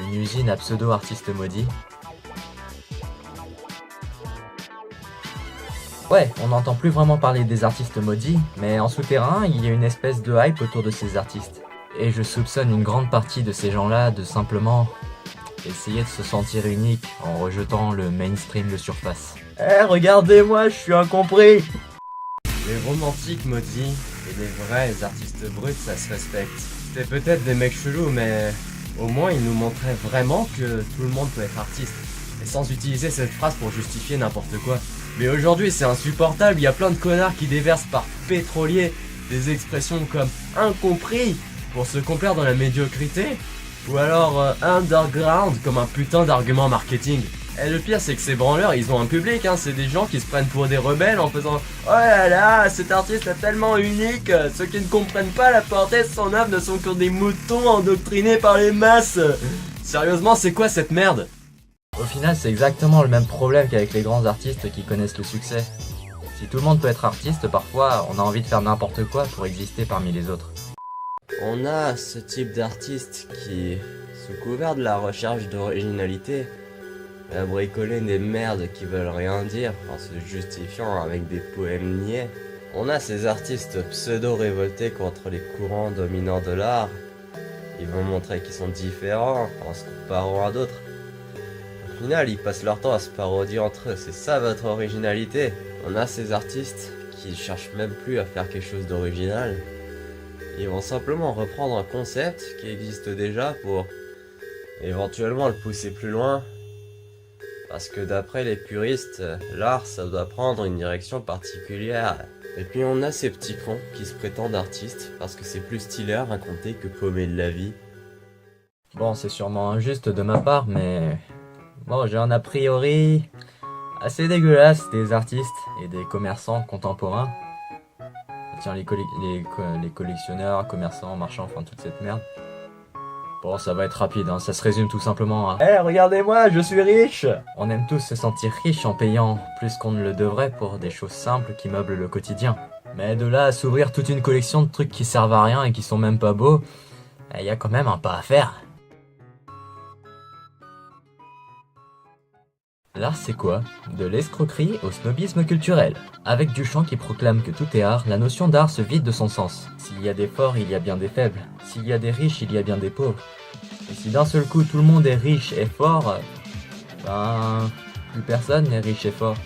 [SPEAKER 2] une usine à pseudo-artistes maudits. Ouais, on n'entend plus vraiment parler des artistes maudits, mais en souterrain, il y a une espèce de hype autour de ces artistes. Et je soupçonne une grande partie de ces gens-là de simplement essayer de se sentir unique en rejetant le mainstream de surface. Eh, regardez-moi, je suis incompris!
[SPEAKER 4] Les romantiques maudits et les vrais artistes bruts, ça se respecte. C'était peut-être des mecs chelous, mais au moins ils nous montraient vraiment que tout le monde peut être artiste. Et sans utiliser cette phrase pour justifier n'importe quoi. Mais aujourd'hui c'est insupportable, il y a plein de connards qui déversent par pétrolier des expressions comme incompris pour se complaire dans la médiocrité, ou alors underground comme un putain d'argument marketing. Et le pire c'est que ces branleurs ils ont un public, hein, c'est des gens qui se prennent pour des rebelles en faisant oh là là, cet artiste est tellement unique, ceux qui ne comprennent pas la portée de son œuvre ne sont que des moutons endoctrinés par les masses. Sérieusement c'est quoi cette merde?
[SPEAKER 2] Au final, c'est exactement le même problème qu'avec les grands artistes qui connaissent le succès. Si tout le monde peut être artiste, parfois on a envie de faire n'importe quoi pour exister parmi les autres.
[SPEAKER 4] On a ce type d'artiste qui, sous couvert de la recherche d'originalité, va bricoler des merdes qui veulent rien dire en se justifiant avec des poèmes niais. On a ces artistes pseudo-révoltés contre les courants dominants de l'art. Ils vont montrer qu'ils sont différents en se comparant à d'autres. Au final, ils passent leur temps à se parodier entre eux, c'est ça votre originalité. On a ces artistes qui cherchent même plus à faire quelque chose d'original. Ils vont simplement reprendre un concept qui existe déjà pour éventuellement le pousser plus loin. Parce que d'après les puristes, l'art ça doit prendre une direction particulière. Et puis on a ces petits cons qui se prétendent artistes parce que c'est plus stylé à raconter que paumer de la vie.
[SPEAKER 2] Bon, c'est sûrement injuste de ma part, mais bon, j'ai un a priori assez dégueulasse des artistes et des commerçants contemporains. Tiens, les collectionneurs, commerçants, marchands, enfin toute cette merde. Bon, ça va être rapide, hein, ça se résume tout simplement à hey, regardez-moi, je suis riche! On aime tous se sentir riche en payant plus qu'on ne le devrait pour des choses simples qui meublent le quotidien. Mais de là à s'ouvrir toute une collection de trucs qui servent à rien et qui sont même pas beaux, il y a quand même un pas à faire. L'art c'est quoi? De l'escroquerie au snobisme culturel. Avec Duchamp qui proclame que tout est art, la notion d'art se vide de son sens. S'il y a des forts, il y a bien des faibles. S'il y a des riches, il y a bien des pauvres. Et si d'un seul coup tout le monde est riche et fort, ben plus personne n'est riche et fort.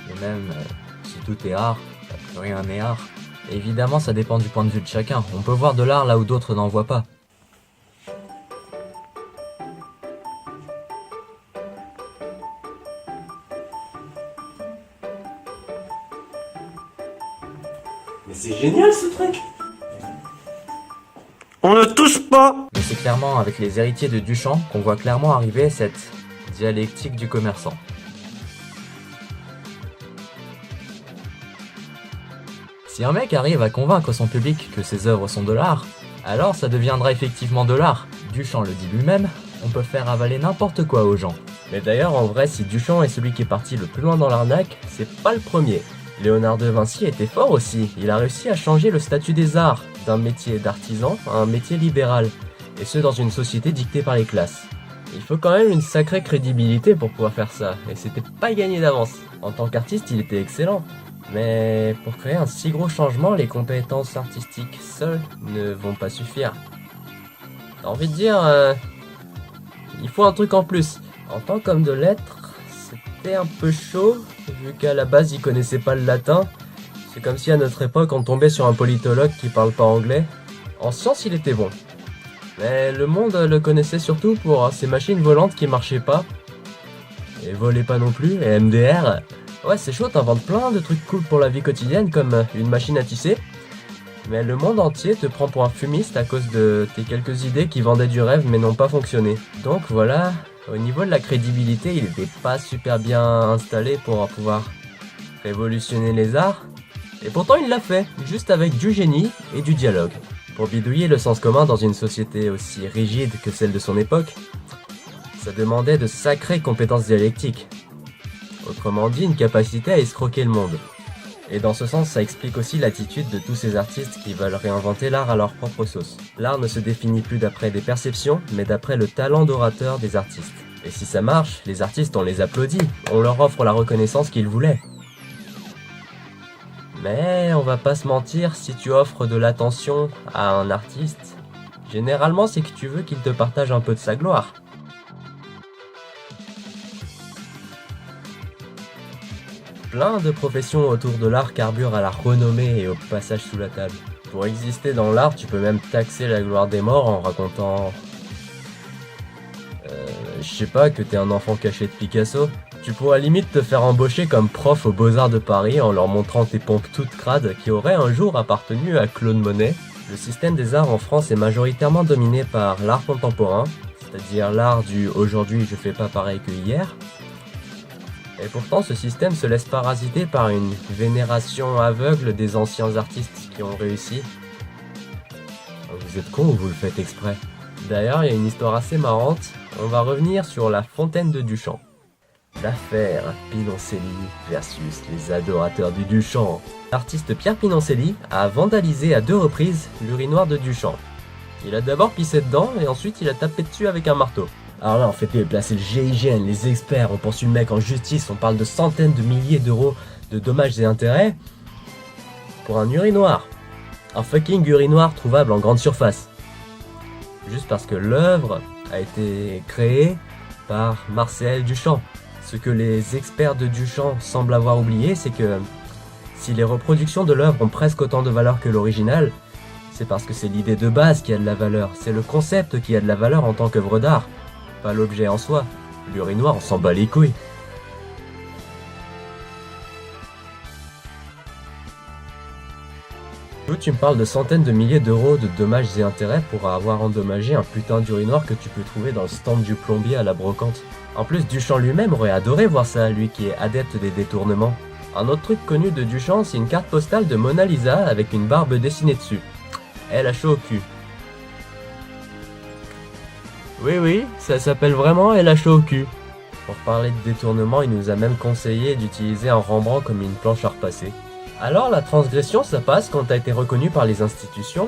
[SPEAKER 2] Et même si tout est art, plus rien n'est art. Évidemment, ça dépend du point de vue de chacun. On peut voir de l'art là où d'autres n'en voient pas.
[SPEAKER 4] Mais c'est génial ce truc!
[SPEAKER 3] On ne touche pas!
[SPEAKER 2] Mais c'est clairement avec les héritiers de Duchamp qu'on voit clairement arriver cette dialectique du commerçant. Si un mec arrive à convaincre son public que ses œuvres sont de l'art, alors ça deviendra effectivement de l'art. Duchamp le dit lui-même, on peut faire avaler n'importe quoi aux gens. Mais d'ailleurs, en vrai, si Duchamp est celui qui est parti le plus loin dans l'arnaque, c'est pas le premier. Léonard de Vinci était fort aussi, il a réussi à changer le statut des arts, d'un métier d'artisan à un métier libéral, et ce dans une société dictée par les classes. Il faut quand même une sacrée crédibilité pour pouvoir faire ça, et c'était pas gagné d'avance. En tant qu'artiste, il était excellent. Mais pour créer un si gros changement, les compétences artistiques seules ne vont pas suffire. T'as envie de dire, il faut un truc en plus. En tant qu'homme de lettres, c'était un peu chaud, vu qu'à la base il connaissait pas le latin. C'est comme si à notre époque on tombait sur un politologue qui parle pas anglais. En sciences il était bon. Mais le monde le connaissait surtout pour ses machines volantes qui marchaient pas. Et volaient pas non plus, et MDR... Ouais, c'est chaud, t'inventes plein de trucs cool pour la vie quotidienne, comme une machine à tisser. Mais le monde entier te prend pour un fumiste à cause de tes quelques idées qui vendaient du rêve mais n'ont pas fonctionné. Donc voilà, au niveau de la crédibilité, il était pas super bien installé pour pouvoir révolutionner les arts. Et pourtant il l'a fait, juste avec du génie et du dialogue. Pour bidouiller le sens commun dans une société aussi rigide que celle de son époque, ça demandait de sacrées compétences dialectiques. Autrement dit, une capacité à escroquer le monde. Et dans ce sens, ça explique aussi l'attitude de tous ces artistes qui veulent réinventer l'art à leur propre sauce. L'art ne se définit plus d'après des perceptions, mais d'après le talent d'orateur des artistes. Et si ça marche, les artistes on les applaudit, on leur offre la reconnaissance qu'ils voulaient. Mais on va pas se mentir, si tu offres de l'attention à un artiste, généralement c'est que tu veux qu'il te partage un peu de sa gloire. Plein de professions autour de l'art carburent à la renommée et au passage sous la table. Pour exister dans l'art, tu peux même taxer la gloire des morts en racontant... je sais pas, que t'es un enfant caché de Picasso. Tu pourras limite te faire embaucher comme prof aux Beaux-Arts de Paris en leur montrant tes pompes toutes crades qui auraient un jour appartenu à Claude Monet. Le système des arts en France est majoritairement dominé par l'art contemporain, c'est-à-dire l'art du « aujourd'hui je fais pas pareil que hier ». Et pourtant, ce système se laisse parasiter par une vénération aveugle des anciens artistes qui ont réussi. Vous êtes con ou vous le faites exprès? D'ailleurs, il y a une histoire assez marrante. On va revenir sur la fontaine de Duchamp. L'affaire Pinoncelli versus les adorateurs du Duchamp. L'artiste Pierre Pinoncelli a vandalisé à 2 reprises l'urinoir de Duchamp. Il a d'abord pissé dedans et ensuite il a tapé dessus avec un marteau. Alors là, on fait placer le GIGN, les experts, on poursuit le mec en justice, on parle de centaines de milliers d'euros de dommages et intérêts pour un urinoir. Un fucking urinoir trouvable en grande surface. Juste parce que l'œuvre a été créée par Marcel Duchamp. Ce que les experts de Duchamp semblent avoir oublié, c'est que si les reproductions de l'œuvre ont presque autant de valeur que l'original, c'est parce que c'est l'idée de base qui a de la valeur, c'est le concept qui a de la valeur en tant qu'œuvre d'art. Pas l'objet en soi. L'urinoir, on s'en bat les couilles. D'où tu me parles de centaines de milliers d'euros de dommages et intérêts pour avoir endommagé un putain d'urinoir que tu peux trouver dans le stand du plombier à la brocante. En plus, Duchamp lui-même aurait adoré voir ça, lui qui est adepte des détournements. Un autre truc connu de Duchamp, c'est une carte postale de Mona Lisa avec une barbe dessinée dessus. Elle a chaud au cul. Oui, ça s'appelle vraiment Elle a chaud au cul. Pour parler de détournement, il nous a même conseillé d'utiliser un Rembrandt comme une planche à repasser. Alors la transgression, ça passe quand t'as été reconnu par les institutions.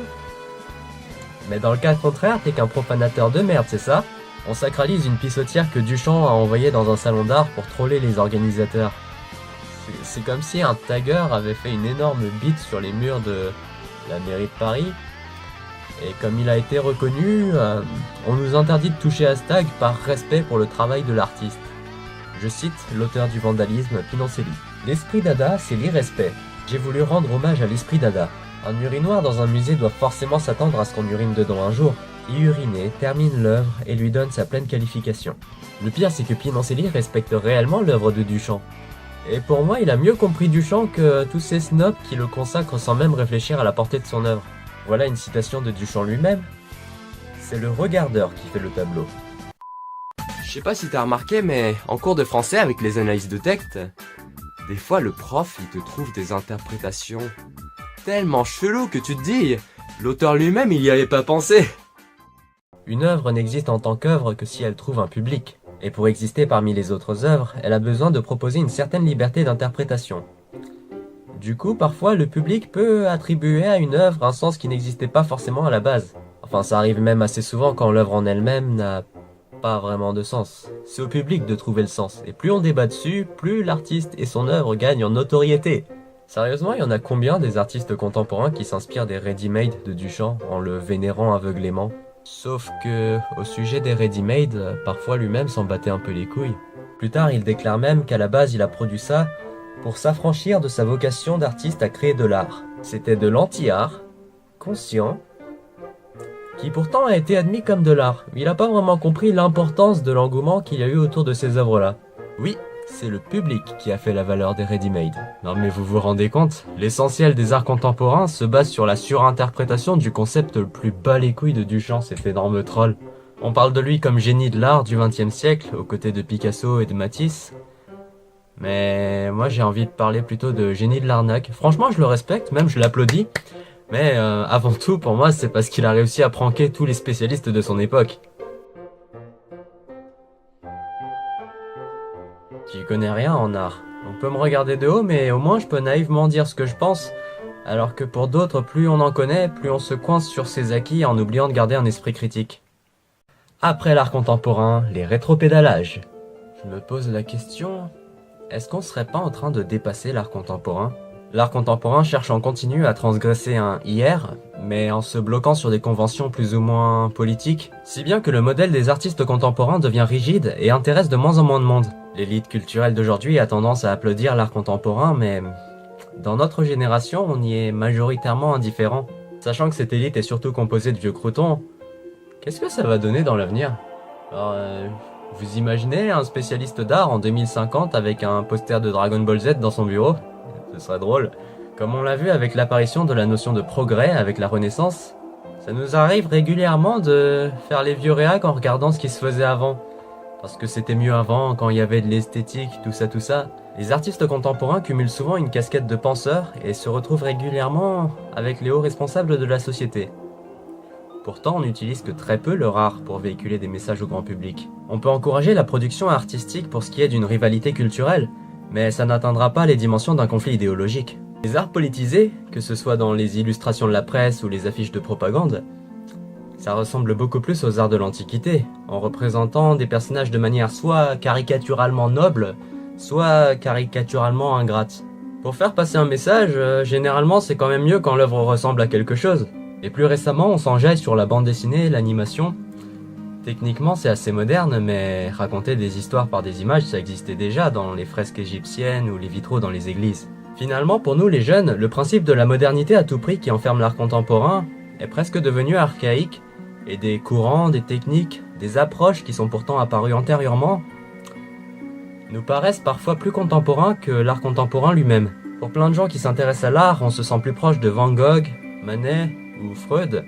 [SPEAKER 2] Mais dans le cas contraire, t'es qu'un profanateur de merde, c'est ça? On sacralise une pissotière que Duchamp a envoyée dans un salon d'art pour troller les organisateurs. C'est comme si un tagger avait fait une énorme bite sur les murs de la mairie de Paris. Et comme il a été reconnu, on nous interdit de toucher à ce tag par respect pour le travail de l'artiste. Je cite l'auteur du vandalisme, Pinoncelli. L'esprit dada, c'est l'irrespect. J'ai voulu rendre hommage à l'esprit dada. Un urinoir dans un musée doit forcément s'attendre à ce qu'on urine dedans un jour, y uriner, termine l'œuvre et lui donne sa pleine qualification. Le pire, c'est que Pimencelli respecte réellement l'œuvre de Duchamp. Et pour moi, il a mieux compris Duchamp que tous ces snobs qui le consacrent sans même réfléchir à la portée de son œuvre. Voilà une citation de Duchamp lui-même. C'est le regardeur qui fait le tableau.
[SPEAKER 4] Je sais pas si t'as remarqué, mais en cours de français avec les analyses de texte, des fois le prof il te trouve des interprétations tellement cheloues que tu te dis, l'auteur lui-même il y avait pas pensé.
[SPEAKER 2] Une œuvre n'existe en tant qu'œuvre que si elle trouve un public. Et pour exister parmi les autres œuvres, elle a besoin de proposer une certaine liberté d'interprétation. Du coup, parfois, le public peut attribuer à une œuvre un sens qui n'existait pas forcément à la base. Enfin, ça arrive même assez souvent quand l'œuvre en elle-même n'a pas vraiment de sens. C'est au public de trouver le sens. Et plus on débat dessus, plus l'artiste et son œuvre gagnent en notoriété. Sérieusement, il y en a combien des artistes contemporains qui s'inspirent des ready-made de Duchamp en le vénérant aveuglément ? Sauf que, au sujet des ready-made, parfois lui-même s'en battait un peu les couilles. Plus tard, il déclare même qu'à la base, il a produit ça pour s'affranchir de sa vocation d'artiste à créer de l'art. C'était de l'anti-art, conscient, qui pourtant a été admis comme de l'art. Il n'a pas vraiment compris l'importance de l'engouement qu'il y a eu autour de ces œuvres-là. Oui, c'est le public qui a fait la valeur des ready-made. Non mais vous vous rendez compte ? L'essentiel des arts contemporains se base sur la surinterprétation du concept le plus bas les couilles de Duchamp, cet énorme troll. On parle de lui comme génie de l'art du XXe siècle, aux côtés de Picasso et de Matisse. Mais moi j'ai envie de parler plutôt de génie de l'arnaque. Franchement je le respecte, même je l'applaudis. Mais avant tout pour moi c'est parce qu'il a réussi à pranker tous les spécialistes de son époque. J'y connais rien en art. On peut me regarder de haut mais au moins je peux naïvement dire ce que je pense. Alors que pour d'autres, plus on en connaît, plus on se coince sur ses acquis en oubliant de garder un esprit critique. Après l'art contemporain, les rétropédalages. Je me pose la question... Est-ce qu'on serait pas en train de dépasser l'art contemporain ? L'art contemporain cherche en continu à transgresser un hier, mais en se bloquant sur des conventions plus ou moins politiques, si bien que le modèle des artistes contemporains devient rigide et intéresse de moins en moins de monde. L'élite culturelle d'aujourd'hui a tendance à applaudir l'art contemporain, mais dans notre génération, on y est majoritairement indifférent. Sachant que cette élite est surtout composée de vieux croutons, qu'est-ce que ça va donner dans l'avenir ? Alors, vous imaginez un spécialiste d'art en 2050 avec un poster de Dragon Ball Z dans son bureau ? Ce serait drôle. Comme on l'a vu avec l'apparition de la notion de progrès avec la Renaissance, ça nous arrive régulièrement de faire les vieux réacs en regardant ce qui se faisait avant. Parce que c'était mieux avant, quand il y avait de l'esthétique, tout ça. Les artistes contemporains cumulent souvent une casquette de penseur et se retrouvent régulièrement avec les hauts responsables de la société. Pourtant, on n'utilise que très peu leur art pour véhiculer des messages au grand public. On peut encourager la production artistique pour ce qui est d'une rivalité culturelle, mais ça n'atteindra pas les dimensions d'un conflit idéologique. Les arts politisés, que ce soit dans les illustrations de la presse ou les affiches de propagande, ça ressemble beaucoup plus aux arts de l'Antiquité, en représentant des personnages de manière soit caricaturalement noble, soit caricaturalement ingrate. Pour faire passer un message, généralement c'est quand même mieux quand l'œuvre ressemble à quelque chose. Et plus récemment, on s'enjaille sur la bande dessinée, l'animation. Techniquement, c'est assez moderne, mais raconter des histoires par des images, ça existait déjà dans les fresques égyptiennes ou les vitraux dans les églises. Finalement, pour nous les jeunes, le principe de la modernité à tout prix qui enferme l'art contemporain est presque devenu archaïque, et des courants, des techniques, des approches qui sont pourtant apparues antérieurement nous paraissent parfois plus contemporains que l'art contemporain lui-même. Pour plein de gens qui s'intéressent à l'art, on se sent plus proche de Van Gogh, Manet ou Freud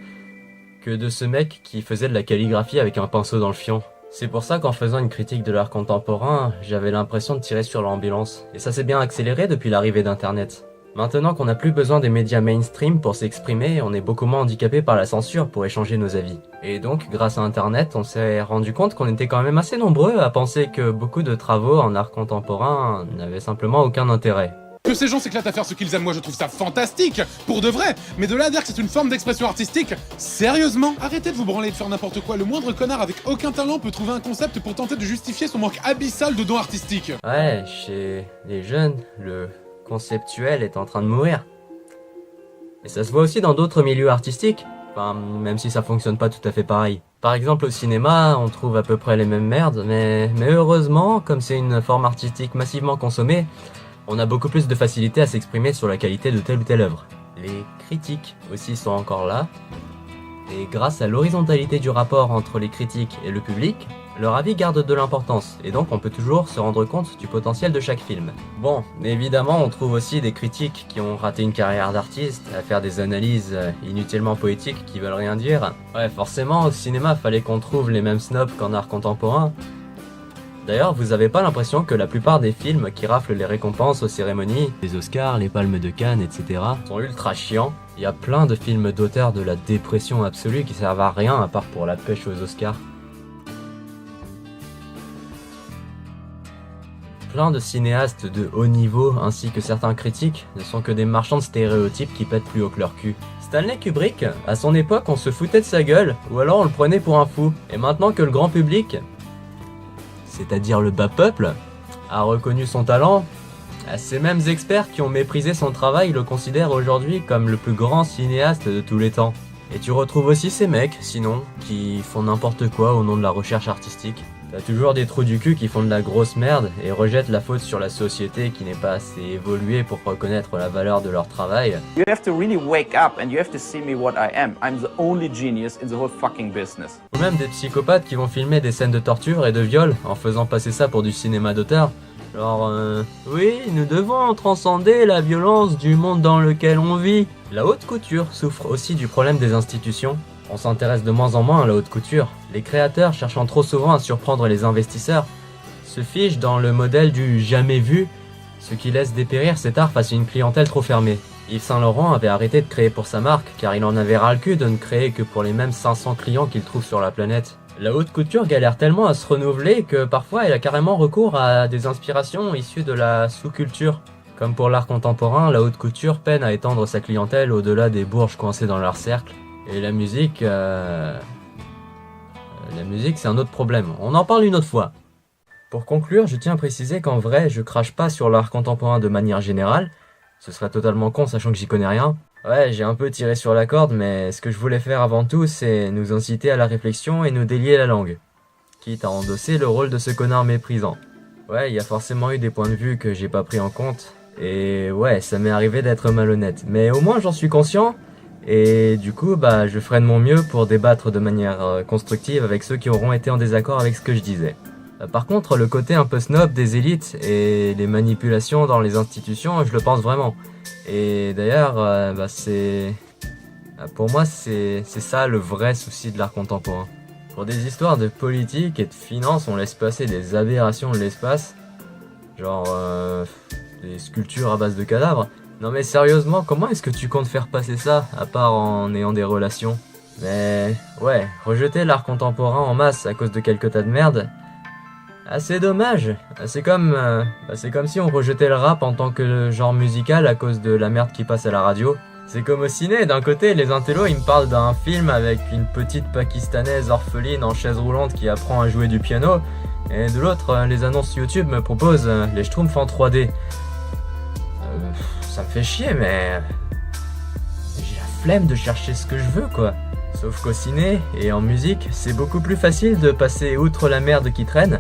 [SPEAKER 2] que de ce mec qui faisait de la calligraphie avec un pinceau dans le fion. C'est pour ça qu'en faisant une critique de l'art contemporain, j'avais l'impression de tirer sur l'ambulance. Et ça s'est bien accéléré depuis l'arrivée d'internet. Maintenant qu'on n'a plus besoin des médias mainstream pour s'exprimer, on est beaucoup moins handicapé par la censure pour échanger nos avis. Et donc, grâce à internet, on s'est rendu compte qu'on était quand même assez nombreux à penser que beaucoup de travaux en art contemporain n'avaient simplement aucun intérêt.
[SPEAKER 6] Que ces gens s'éclatent à faire ce qu'ils aiment, moi je trouve ça fantastique, pour de vrai. Mais de là à dire que c'est une forme d'expression artistique, sérieusement, arrêtez de vous branler et de faire n'importe quoi. Le moindre connard avec aucun talent peut trouver un concept pour tenter de justifier son manque abyssal de dons artistiques.
[SPEAKER 2] Ouais, chez les jeunes, le conceptuel est en train de mourir. Et ça se voit aussi dans d'autres milieux artistiques, enfin, même si ça fonctionne pas tout à fait pareil. Par exemple au cinéma, on trouve à peu près les mêmes merdes, mais heureusement, comme c'est une forme artistique massivement consommée, on a beaucoup plus de facilité à s'exprimer sur la qualité de telle ou telle œuvre. Les critiques aussi sont encore là. Et grâce à l'horizontalité du rapport entre les critiques et le public, leur avis garde de l'importance, et donc on peut toujours se rendre compte du potentiel de chaque film. Bon, évidemment on trouve aussi des critiques qui ont raté une carrière d'artiste, à faire des analyses inutilement poétiques qui veulent rien dire. Ouais, forcément au cinéma fallait qu'on trouve les mêmes snobs qu'en art contemporain. D'ailleurs, vous avez pas l'impression que la plupart des films qui raflent les récompenses aux cérémonies, les Oscars, les Palmes de Cannes, etc. sont ultra chiants. Il y a plein de films d'auteurs de la dépression absolue qui servent à rien à part pour la pêche aux Oscars. Plein de cinéastes de haut niveau ainsi que certains critiques ne sont que des marchands de stéréotypes qui pètent plus haut que leur cul. Stanley Kubrick, à son époque on se foutait de sa gueule ou alors on le prenait pour un fou. Et maintenant que le grand public, c'est-à-dire le bas peuple, a reconnu son talent, ces mêmes experts qui ont méprisé son travail le considèrent aujourd'hui comme le plus grand cinéaste de tous les temps. Et tu retrouves aussi ces mecs, sinon, qui font n'importe quoi au nom de la recherche artistique. T'as toujours des trous du cul qui font de la grosse merde et rejettent la faute sur la société qui n'est pas assez évoluée pour reconnaître la valeur de leur travail.
[SPEAKER 9] You have to really wake up and you have to see me what I am. I'm the only genius in the whole fucking business.
[SPEAKER 2] Ou même des psychopathes qui vont filmer des scènes de torture et de viol en faisant passer ça pour du cinéma d'auteur. Genre, oui, nous devons transcender la violence du monde dans lequel on vit. La haute couture souffre aussi du problème des institutions. On s'intéresse de moins en moins à la haute couture. Les créateurs, cherchant trop souvent à surprendre les investisseurs, se figent dans le modèle du jamais vu, ce qui laisse dépérir cet art face à une clientèle trop fermée. Yves Saint Laurent avait arrêté de créer pour sa marque, car il en avait ras le cul de ne créer que pour les mêmes 500 clients qu'il trouve sur la planète. La haute couture galère tellement à se renouveler que parfois elle a carrément recours à des inspirations issues de la sous-culture. Comme pour l'art contemporain, la haute couture peine à étendre sa clientèle au-delà des bourges coincés dans leur cercle. Et la musique, c'est un autre problème. On en parle une autre fois. Pour conclure, je tiens à préciser qu'en vrai, je crache pas sur l'art contemporain de manière générale. Ce serait totalement con, sachant que j'y connais rien. Ouais, j'ai un peu tiré sur la corde, mais ce que je voulais faire avant tout, c'est nous inciter à la réflexion et nous délier la langue. Quitte à endosser le rôle de ce connard méprisant. Ouais, il y a forcément eu des points de vue que j'ai pas pris en compte. Et ouais, ça m'est arrivé d'être malhonnête. Mais au moins, j'en suis conscient. Et du coup, je ferai de mon mieux pour débattre de manière constructive avec ceux qui auront été en désaccord avec ce que je disais. Par contre, le côté un peu snob des élites et les manipulations dans les institutions, je le pense vraiment. Et d'ailleurs, pour moi, c'est ça le vrai souci de l'art contemporain. Pour des histoires de politique et de finance, on laisse passer des aberrations de l'espace, genre des sculptures à base de cadavres. Non mais sérieusement, comment est-ce que tu comptes faire passer ça, à part en ayant des relations? Mais ouais, rejeter l'art contemporain en masse à cause de quelques tas de merde, c'est dommage. C'est comme si on rejetait le rap en tant que genre musical à cause de la merde qui passe à la radio. C'est comme au ciné, d'un côté les intellos ils me parlent d'un film avec une petite pakistanaise orpheline en chaise roulante qui apprend à jouer du piano, et de l'autre les annonces YouTube me proposent les Schtroumpfs en 3D. Ça me fait chier, mais j'ai la flemme de chercher ce que je veux, quoi. Sauf qu'au ciné et en musique, c'est beaucoup plus facile de passer outre la merde qui traîne,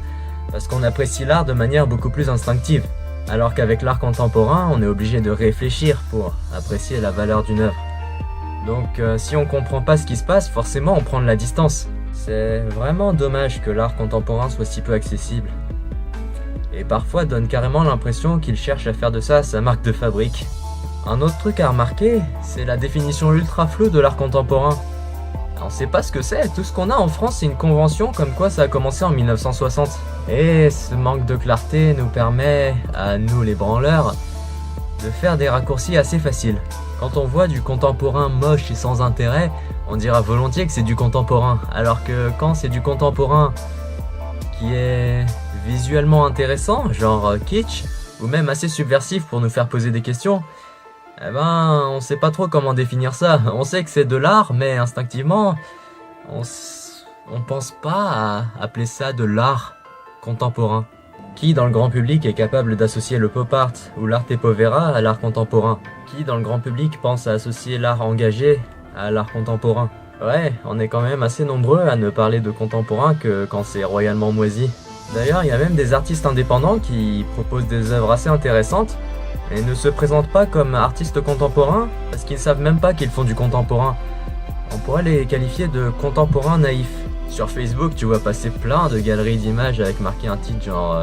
[SPEAKER 2] parce qu'on apprécie l'art de manière beaucoup plus instinctive. Alors qu'avec l'art contemporain, on est obligé de réfléchir pour apprécier la valeur d'une œuvre. Donc si on comprend pas ce qui se passe, forcément on prend de la distance. C'est vraiment dommage que l'art contemporain soit si peu accessible. Et parfois donne carrément l'impression qu'il cherche à faire de ça sa marque de fabrique. Un autre truc à remarquer, c'est la définition ultra floue de l'art contemporain. On sait pas ce que c'est, tout ce qu'on a en France c'est une convention comme quoi ça a commencé en 1960. Et ce manque de clarté nous permet, à nous les branleurs, de faire des raccourcis assez faciles. Quand on voit du contemporain moche et sans intérêt, on dira volontiers que c'est du contemporain, alors que quand c'est du contemporain qui est visuellement intéressant, genre kitsch, ou même assez subversif pour nous faire poser des questions, on sait pas trop comment définir ça. On sait que c'est de l'art, mais instinctivement, on pense pas à appeler ça de l'art contemporain. Qui dans le grand public est capable d'associer le pop art ou l'arte povera à l'art contemporain? Qui dans le grand public pense à associer l'art engagé à l'art contemporain? Ouais, on est quand même assez nombreux à ne parler de contemporain que quand c'est royalement moisi. D'ailleurs, il y a même des artistes indépendants qui proposent des œuvres assez intéressantes, et ne se présentent pas comme artistes contemporains parce qu'ils savent même pas qu'ils font du contemporain. On pourrait les qualifier de contemporains naïfs. Sur Facebook, tu vois passer plein de galeries d'images avec marqué un titre genre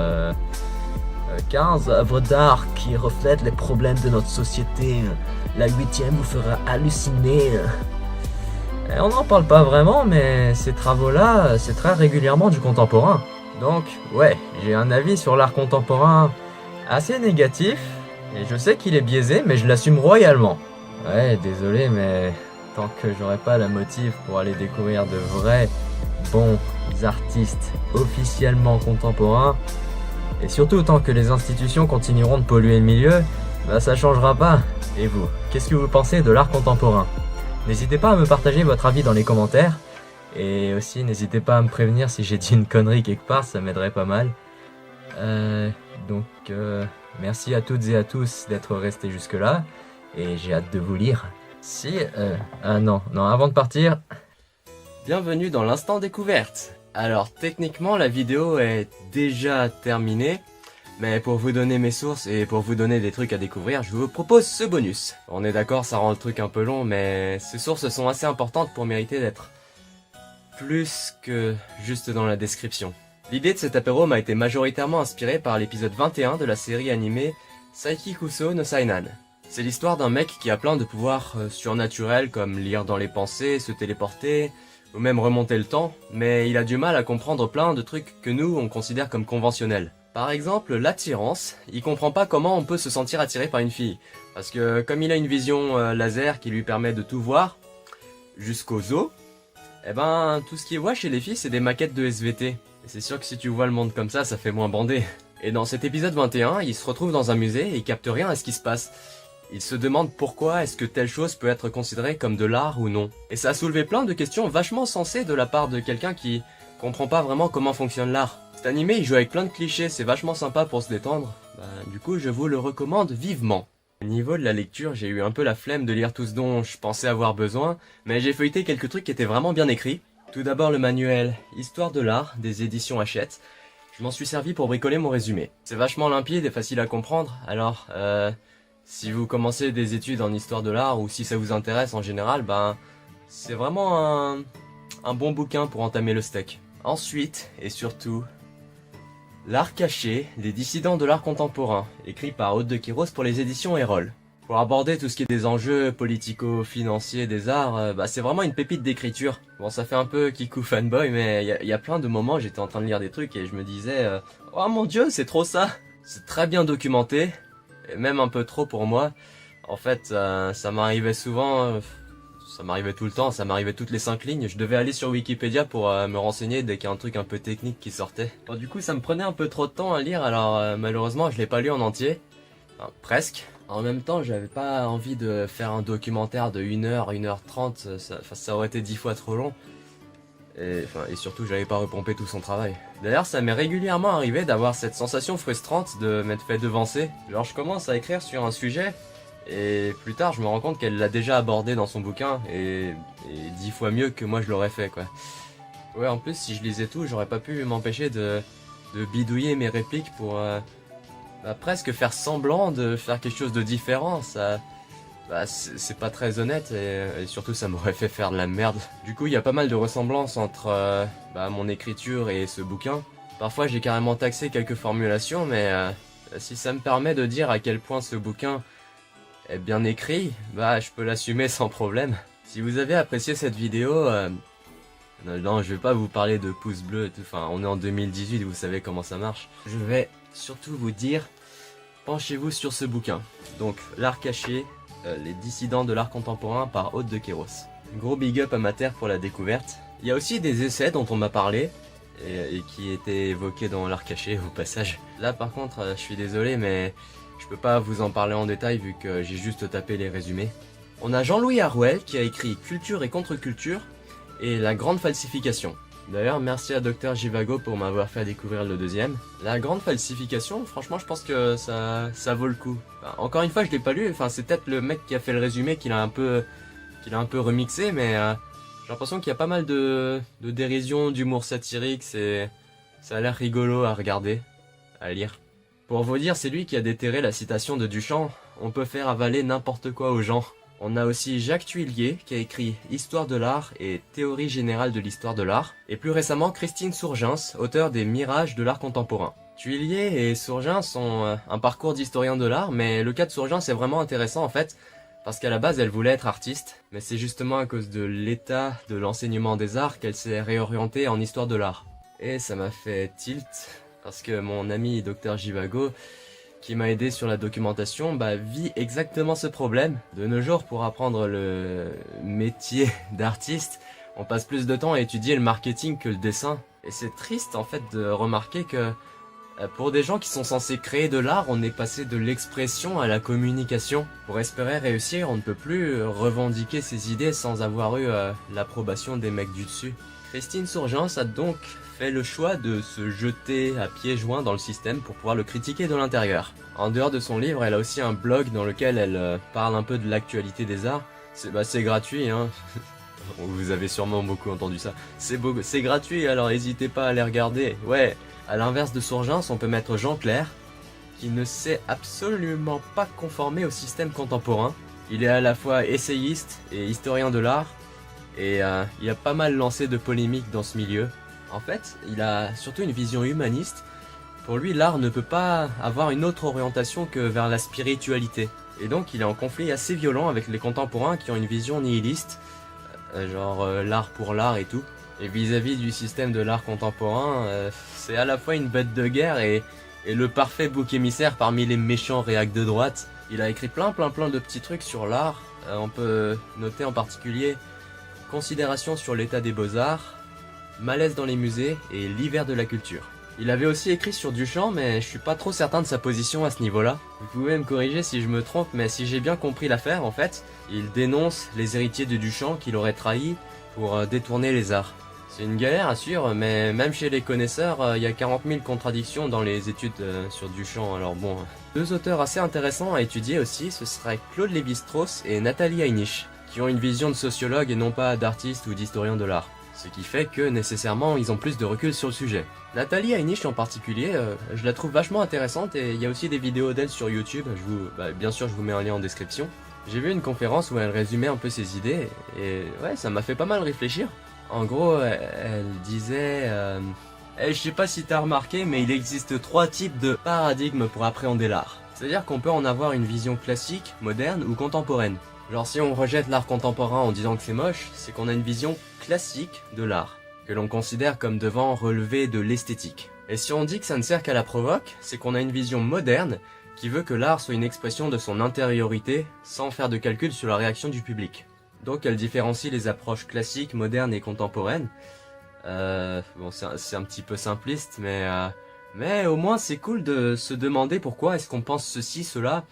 [SPEAKER 2] 15 œuvres d'art qui reflètent les problèmes de notre société. La 8e vous fera halluciner. Et on n'en parle pas vraiment, mais ces travaux-là, c'est très régulièrement du contemporain. Donc, ouais, j'ai un avis sur l'art contemporain assez négatif, et je sais qu'il est biaisé, mais je l'assume royalement. Ouais, désolé, mais tant que j'aurai pas la motive pour aller découvrir de vrais, bons artistes officiellement contemporains, et surtout tant que les institutions continueront de polluer le milieu, bah ça changera pas. Et vous, qu'est-ce que vous pensez de l'art contemporain? N'hésitez pas à me partager votre avis dans les commentaires, et aussi n'hésitez pas à me prévenir si j'ai dit une connerie quelque part, ça m'aiderait pas mal. Donc merci à toutes et à tous d'être restés jusque là, et j'ai hâte de vous lire. Non, avant de partir...
[SPEAKER 4] Bienvenue dans l'instant découverte. Alors techniquement la vidéo est déjà terminée, mais pour vous donner mes sources et pour vous donner des trucs à découvrir, je vous propose ce bonus. On est d'accord, ça rend le truc un peu long, mais ces sources sont assez importantes pour mériter d'être plus que juste dans la description. L'idée de cet apéro m'a été majoritairement inspirée par l'épisode 21 de la série animée Saiki Kuso no Sainan. C'est l'histoire d'un mec qui a plein de pouvoirs surnaturels comme lire dans les pensées, se téléporter, ou même remonter le temps, mais il a du mal à comprendre plein de trucs que nous on considère comme conventionnels. Par exemple, l'attirance, il comprend pas comment on peut se sentir attiré par une fille, parce que comme il a une vision laser qui lui permet de tout voir, jusqu'aux os, eh ben tout ce qu'il voit chez les filles c'est des maquettes de SVT. Et c'est sûr que si tu vois le monde comme ça fait moins bander. Et dans cet épisode 21, il se retrouve dans un musée et il capte rien à ce qui se passe. Il se demande pourquoi est-ce que telle chose peut être considérée comme de l'art ou non. Et ça a soulevé plein de questions vachement sensées de la part de quelqu'un qui comprend pas vraiment comment fonctionne l'art. Cet animé il joue avec plein de clichés, c'est vachement sympa pour se détendre. Du coup je vous le recommande vivement. Au niveau de la lecture, j'ai eu un peu la flemme de lire tout ce dont je pensais avoir besoin, mais j'ai feuilleté quelques trucs qui étaient vraiment bien écrits. Tout d'abord le manuel Histoire de l'art des éditions Hachette. Je m'en suis servi pour bricoler mon résumé. C'est vachement limpide et facile à comprendre, alors si vous commencez des études en histoire de l'art ou si ça vous intéresse en général, c'est vraiment un bon bouquin pour entamer le steak. Ensuite, et surtout, L'art caché, des dissidents de l'art contemporain, écrit par Aude de Quiros pour les éditions Erol. Pour aborder tout ce qui est des enjeux politico-financiers des arts, c'est vraiment une pépite d'écriture. Bon, ça fait un peu kikou fanboy, mais il y a plein de moments j'étais en train de lire des trucs et je me disais oh mon dieu, c'est trop ça. C'est très bien documenté, et même un peu trop pour moi. En fait, ça m'arrivait souvent, ça m'arrivait tout le temps, ça m'arrivait toutes les 5 lignes. Je devais aller sur Wikipédia pour me renseigner dès qu'il y a un truc un peu technique qui sortait. Bon, du coup, ça me prenait un peu trop de temps à lire, alors malheureusement, je l'ai pas lu en entier. Enfin, presque. En même temps, j'avais pas envie de faire un documentaire de 1h, 1h30, ça aurait été 10 fois trop long. Et surtout, j'avais pas repompé tout son travail. D'ailleurs, ça m'est régulièrement arrivé d'avoir cette sensation frustrante de m'être fait devancer. Genre, je commence à écrire sur un sujet, et plus tard, je me rends compte qu'elle l'a déjà abordé dans son bouquin, et 10 fois mieux que moi je l'aurais fait, quoi. Ouais, en plus, si je lisais tout, j'aurais pas pu m'empêcher de bidouiller mes répliques pour presque faire semblant de faire quelque chose de différent. Ça, c'est pas très honnête, et surtout ça m'aurait fait faire de la merde. Du coup, il y a pas mal de ressemblances entre mon écriture et ce bouquin. Parfois, j'ai carrément taxé quelques formulations, mais si ça me permet de dire à quel point ce bouquin est bien écrit, je peux l'assumer sans problème. Si vous avez apprécié cette vidéo, non, je vais pas vous parler de pouces bleus et tout, enfin, on est en 2018, vous savez comment ça marche. Je vais surtout vous dire, penchez-vous sur ce bouquin. Donc, L'art caché, les dissidents de l'art contemporain par Aude de Quiros. Gros big up à Mater pour la découverte. Il y a aussi des essais dont on m'a parlé, et qui étaient évoqués dans L'art caché au passage. Là par contre, je suis désolé, mais je peux pas vous en parler en détail vu que j'ai juste tapé les résumés. On a Jean-Louis Harouel qui a écrit Culture et contre-culture et La grande falsification. D'ailleurs, merci à Dr Jivago pour m'avoir fait découvrir le deuxième. La grande falsification, franchement, je pense que ça vaut le coup. Encore une fois, je l'ai pas lu, enfin, c'est peut-être le mec qui a fait le résumé qui l'a un peu remixé, mais j'ai l'impression qu'il y a pas mal de dérision, d'humour satirique, ça a l'air rigolo à regarder, à lire. Pour vous dire, c'est lui qui a déterré la citation de Duchamp, on peut faire avaler n'importe quoi aux gens. On a aussi Jacques Tuillier qui a écrit Histoire de l'art et Théorie générale de l'histoire de l'art, et plus récemment Christine Sourgens, auteure des Mirages de l'art contemporain. Tuillier et Sourgens ont un parcours d'historien de l'art, mais le cas de Sourgens est vraiment intéressant en fait, parce qu'à la base elle voulait être artiste, mais c'est justement à cause de l'état de l'enseignement des arts qu'elle s'est réorientée en histoire de l'art. Et ça m'a fait tilt, parce que mon ami Dr Jivago, qui m'a aidé sur la documentation, vit exactement ce problème. De nos jours, pour apprendre le métier d'artiste, on passe plus de temps à étudier le marketing que le dessin. Et c'est triste en fait de remarquer que pour des gens qui sont censés créer de l'art, on est passé de l'expression à la communication. Pour espérer réussir, on ne peut plus revendiquer ses idées sans avoir eu l'approbation des mecs du dessus. Christine Sourgens a donc fait le choix de se jeter à pieds joints dans le système pour pouvoir le critiquer de l'intérieur. En dehors de son livre, elle a aussi un blog dans lequel elle parle un peu de l'actualité des arts. C'est gratuit, hein. Vous avez sûrement beaucoup entendu ça. C'est gratuit, alors n'hésitez pas à aller regarder. Ouais, à l'inverse de Sourgens, on peut mettre Jean Clair, qui ne s'est absolument pas conformé au système contemporain. Il est à la fois essayiste et historien de l'art, et il a pas mal lancé de polémiques dans ce milieu. En fait, il a surtout une vision humaniste. Pour lui, l'art ne peut pas avoir une autre orientation que vers la spiritualité. Et donc, il est en conflit assez violent avec les contemporains qui ont une vision nihiliste, genre l'art pour l'art et tout. Et vis-à-vis du système de l'art contemporain, c'est à la fois une bête de guerre et le parfait bouc émissaire parmi les méchants réacs de droite. Il a écrit plein de petits trucs sur l'art. On peut noter en particulier Considération sur l'état des beaux-arts, Malaise dans les musées et L'hiver de la culture. Il avait aussi écrit sur Duchamp, mais je suis pas trop certain de sa position à ce niveau-là. Vous pouvez me corriger si je me trompe, mais si j'ai bien compris l'affaire, en fait, il dénonce les héritiers de Duchamp qu'il aurait trahis pour détourner les arts. C'est une galère à suivre, mais même chez les connaisseurs, il y a 40 000 contradictions dans les études sur Duchamp, alors bon. Deux auteurs assez intéressants à étudier aussi, ce seraient Claude Lévi-Strauss et Nathalie Heinisch, qui ont une vision de sociologue et non pas d'artiste ou d'historien de l'art. Ce qui fait que, nécessairement, ils ont plus de recul sur le sujet. Nathalie Heinisch en particulier, je la trouve vachement intéressante et il y a aussi des vidéos d'elle sur YouTube, bien sûr je vous mets un lien en description. J'ai vu une conférence où elle résumait un peu ses idées et ouais, ça m'a fait pas mal réfléchir. En gros, elle disait... je sais pas si t'as remarqué, mais il existe 3 types de paradigmes pour appréhender l'art. C'est-à-dire qu'on peut en avoir une vision classique, moderne ou contemporaine. Genre si on rejette l'art contemporain en disant que c'est moche, c'est qu'on a une vision classique de l'art, que l'on considère comme devant relever de l'esthétique. Et si on dit que ça ne sert qu'à la provoque, c'est qu'on a une vision moderne qui veut que l'art soit une expression de son intériorité sans faire de calcul sur la réaction du public. Donc elle différencie les approches classiques, modernes et contemporaines. Bon, c'est un petit peu simpliste, mais au moins c'est cool de se demander pourquoi est-ce qu'on pense ceci, cela,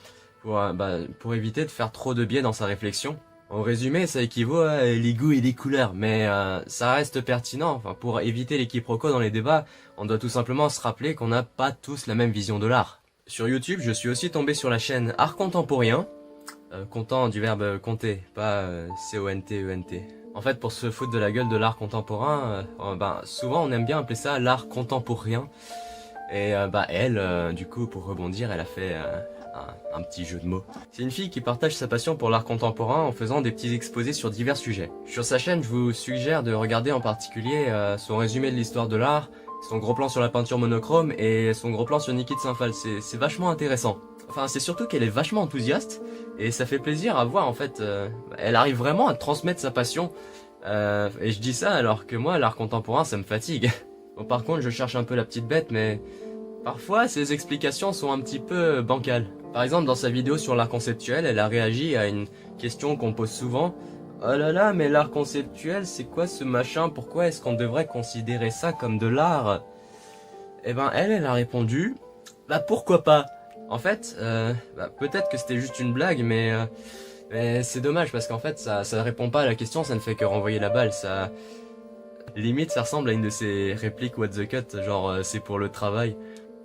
[SPEAKER 4] pour éviter de faire trop de biais dans sa réflexion. En résumé, ça équivaut à les goûts et les couleurs, mais ça reste pertinent. Enfin, pour éviter les quiproquos dans les débats, on doit tout simplement se rappeler qu'on n'a pas tous la même vision de l'art. Sur YouTube, je suis aussi tombé sur la chaîne Art Contemporain, content du verbe compter, pas C-O-N-T-E-N-T. En fait, pour se foutre de la gueule de l'art contemporain, souvent on aime bien appeler ça l'art contemporain. Et elle, du coup, pour rebondir, elle a fait un petit jeu de mots. C'est une fille qui partage sa passion pour l'art contemporain en faisant des petits exposés sur divers sujets. Sur sa chaîne, je vous suggère de regarder en particulier son résumé de l'histoire de l'art, son gros plan sur la peinture monochrome et son gros plan sur Niki de Saint-Phal. C'est vachement intéressant. Enfin, c'est surtout qu'elle est vachement enthousiaste et ça fait plaisir à voir en fait. Elle arrive vraiment à transmettre sa passion. Et je dis ça alors que moi, l'art contemporain, ça me fatigue. Bon, par contre, je cherche un peu la petite bête, mais parfois, ses explications sont un petit peu bancales. Par exemple, dans sa vidéo sur l'art conceptuel, elle a réagi à une question qu'on pose souvent. Oh là là, mais l'art conceptuel, c'est quoi ce machin? Pourquoi est-ce qu'on devrait considérer ça comme de l'art? Eh ben, elle a répondu, pourquoi pas? En fait, peut-être que c'était juste une blague, mais c'est dommage parce qu'en fait, ça répond pas à la question, ça ne fait que renvoyer la balle, ça... Limite, ça ressemble à une de ces répliques what the cut, genre c'est pour le travail.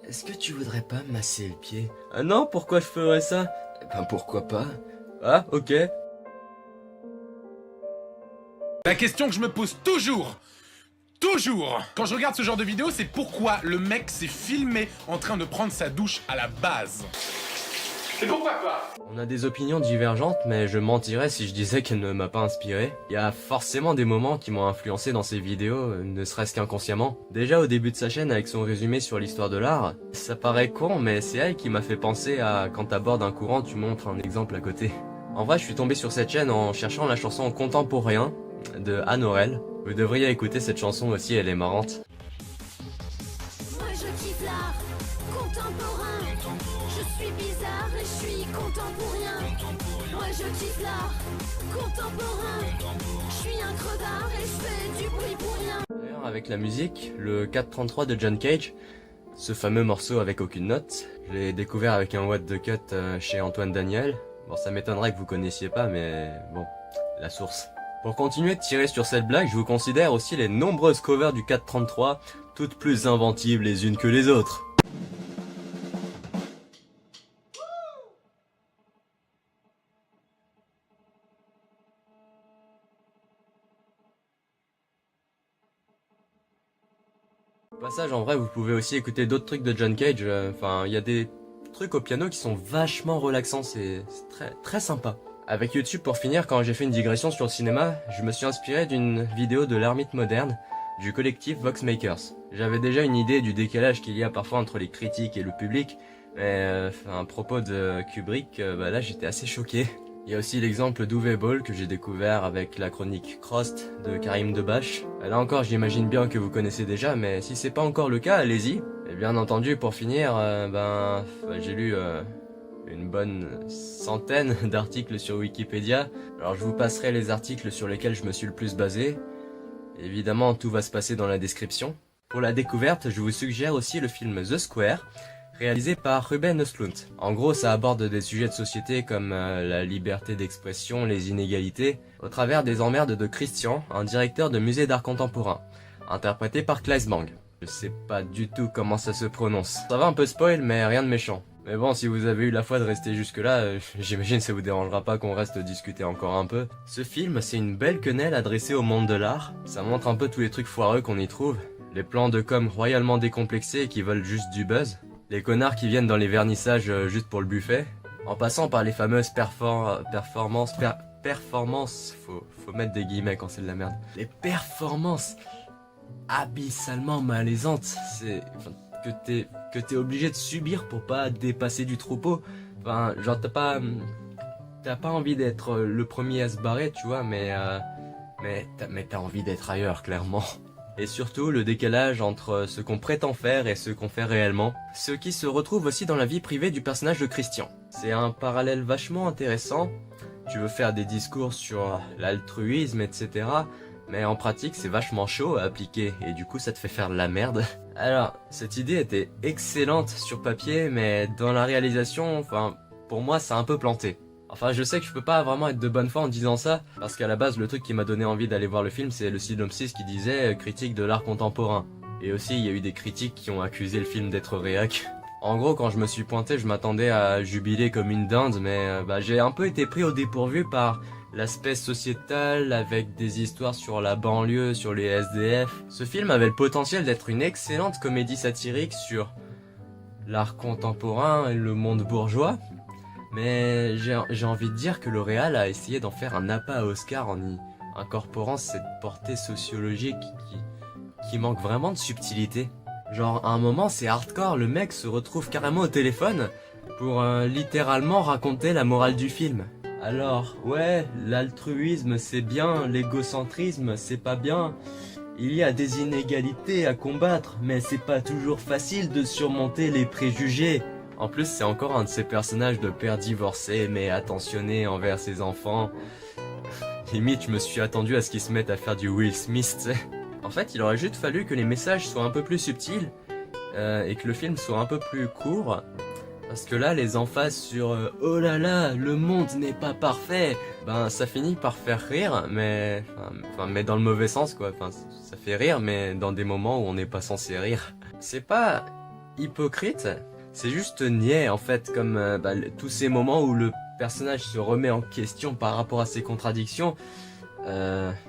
[SPEAKER 4] Est-ce que tu voudrais pas me masser le pied? Ah non, pourquoi je ferais ça? Pourquoi pas? Ah, ok.
[SPEAKER 6] La question que je me pose toujours, Toujours. Quand je regarde ce genre de vidéo, c'est pourquoi le mec s'est filmé en train de prendre sa douche à la base. C'est pourquoi pas.
[SPEAKER 4] On a des opinions divergentes, mais je mentirais si je disais qu'elle ne m'a pas inspiré. Il y a forcément des moments qui m'ont influencé dans ses vidéos, ne serait-ce qu'inconsciemment. Déjà au début de sa chaîne avec son résumé sur l'histoire de l'art, ça paraît con, mais c'est elle qui m'a fait penser à quand t'abordes un courant, tu montres un exemple à côté. En vrai, je suis tombé sur cette chaîne en cherchant la chanson Contemporain de Anne Aurel. Vous devriez écouter cette chanson aussi, elle est marrante.
[SPEAKER 10] Moi je kiffe l'art contemporain. Je suis bizarre et je suis contemporain. Moi je kiffe l'art contemporain. Je suis un crevard et je fais du bruit pour rien.
[SPEAKER 4] D'ailleurs, avec la musique, le 433 de John Cage, ce fameux morceau avec aucune note, je l'ai découvert avec un What the Cut chez Antoine Daniel. Bon, ça m'étonnerait que vous connaissiez pas, mais bon, la source. Pour continuer de tirer sur cette blague, je vous considère aussi les nombreuses covers du 433, toutes plus inventives les unes que les autres. Au passage, en vrai, vous pouvez aussi écouter d'autres trucs de John Cage, enfin, il y a des trucs au piano qui sont vachement relaxants, c'est très sympa. Avec YouTube, pour finir, quand j'ai fait une digression sur le cinéma, je me suis inspiré d'une vidéo de l'Ermite Moderne, du collectif Voxmakers. J'avais déjà une idée du décalage qu'il y a parfois entre les critiques et le public, mais à propos de Kubrick, là j'étais assez choqué. Il y a aussi l'exemple d'Uwe Boll que j'ai découvert avec la chronique Crost de Karim Debache. Là encore, j'imagine bien que vous connaissez déjà, mais si c'est pas encore le cas, allez-y. Et bien entendu, pour finir, j'ai lu une bonne centaine d'articles sur Wikipédia. Alors je vous passerai les articles sur lesquels je me suis le plus basé. Évidemment, tout va se passer dans la description. Pour la découverte, je vous suggère aussi le film The Square, réalisé par Ruben Östlund. En gros, ça aborde des sujets de société comme la liberté d'expression, les inégalités, au travers des emmerdes de Christian, un directeur de musée d'art contemporain, interprété par Claes Bang. Je sais pas du tout comment ça se prononce. Ça va un peu spoil, mais rien de méchant. Mais bon, si vous avez eu la foi de rester jusque là, j'imagine que ça vous dérangera pas qu'on reste discuter encore un peu. Ce film, c'est une belle quenelle adressée au monde de l'art. Ça montre un peu tous les trucs foireux qu'on y trouve. Les plans de com royalement décomplexés qui veulent juste du buzz. Les connards qui viennent dans les vernissages juste pour le buffet. En passant par les fameuses performances, faut mettre des guillemets quand c'est de la merde. Les performances abyssalement malaisantes, c'est... que t'es obligé de subir pour pas dépasser du troupeau. Enfin, genre t'as pas envie d'être le premier à se barrer, tu vois, mais t'as envie d'être ailleurs, clairement. Et surtout, le décalage entre ce qu'on prétend faire et ce qu'on fait réellement. Ce qui se retrouve aussi dans la vie privée du personnage de Christian. C'est un parallèle vachement intéressant. Tu veux faire des discours sur l'altruisme, etc., mais en pratique, c'est vachement chaud à appliquer, et du coup, ça te fait faire de la merde. Alors, cette idée était excellente sur papier, mais dans la réalisation, enfin, pour moi, ça a un peu planté. Enfin, je sais que je peux pas vraiment être de bonne foi en disant ça, parce qu'à la base, le truc qui m'a donné envie d'aller voir le film, c'est le synopsis qui disait « critique de l'art contemporain ». Et aussi, il y a eu des critiques qui ont accusé le film d'être réac. En gros, quand je me suis pointé, je m'attendais à jubiler comme une dinde, mais j'ai un peu été pris au dépourvu par l'aspect sociétal avec des histoires sur la banlieue, sur les SDF. Ce film avait le potentiel d'être une excellente comédie satirique sur l'art contemporain et le monde bourgeois, mais j'ai envie de dire que le réal a essayé d'en faire un appât à Oscar en y incorporant cette portée sociologique qui manque vraiment de subtilité. Genre, à un moment, c'est hardcore, le mec se retrouve carrément au téléphone pour littéralement raconter la morale du film. Alors, ouais, l'altruisme c'est bien, l'égocentrisme c'est pas bien. Il y a des inégalités à combattre, mais c'est pas toujours facile de surmonter les préjugés. En plus, c'est encore un de ces personnages de père divorcé, mais attentionné envers ses enfants. Limite, je me suis attendu à ce qu'ils se mettent à faire du Will Smith, tu sais. En fait, il aurait juste fallu que les messages soient un peu plus subtils, et que le film soit un peu plus court. Parce que là, les emphases sur oh là là, le monde n'est pas parfait, ça finit par faire rire, mais dans le mauvais sens quoi. Enfin, ça fait rire, mais dans des moments où on n'est pas censé rire. C'est pas hypocrite, c'est juste niais en fait, comme tous ces moments où le personnage se remet en question par rapport à ses contradictions.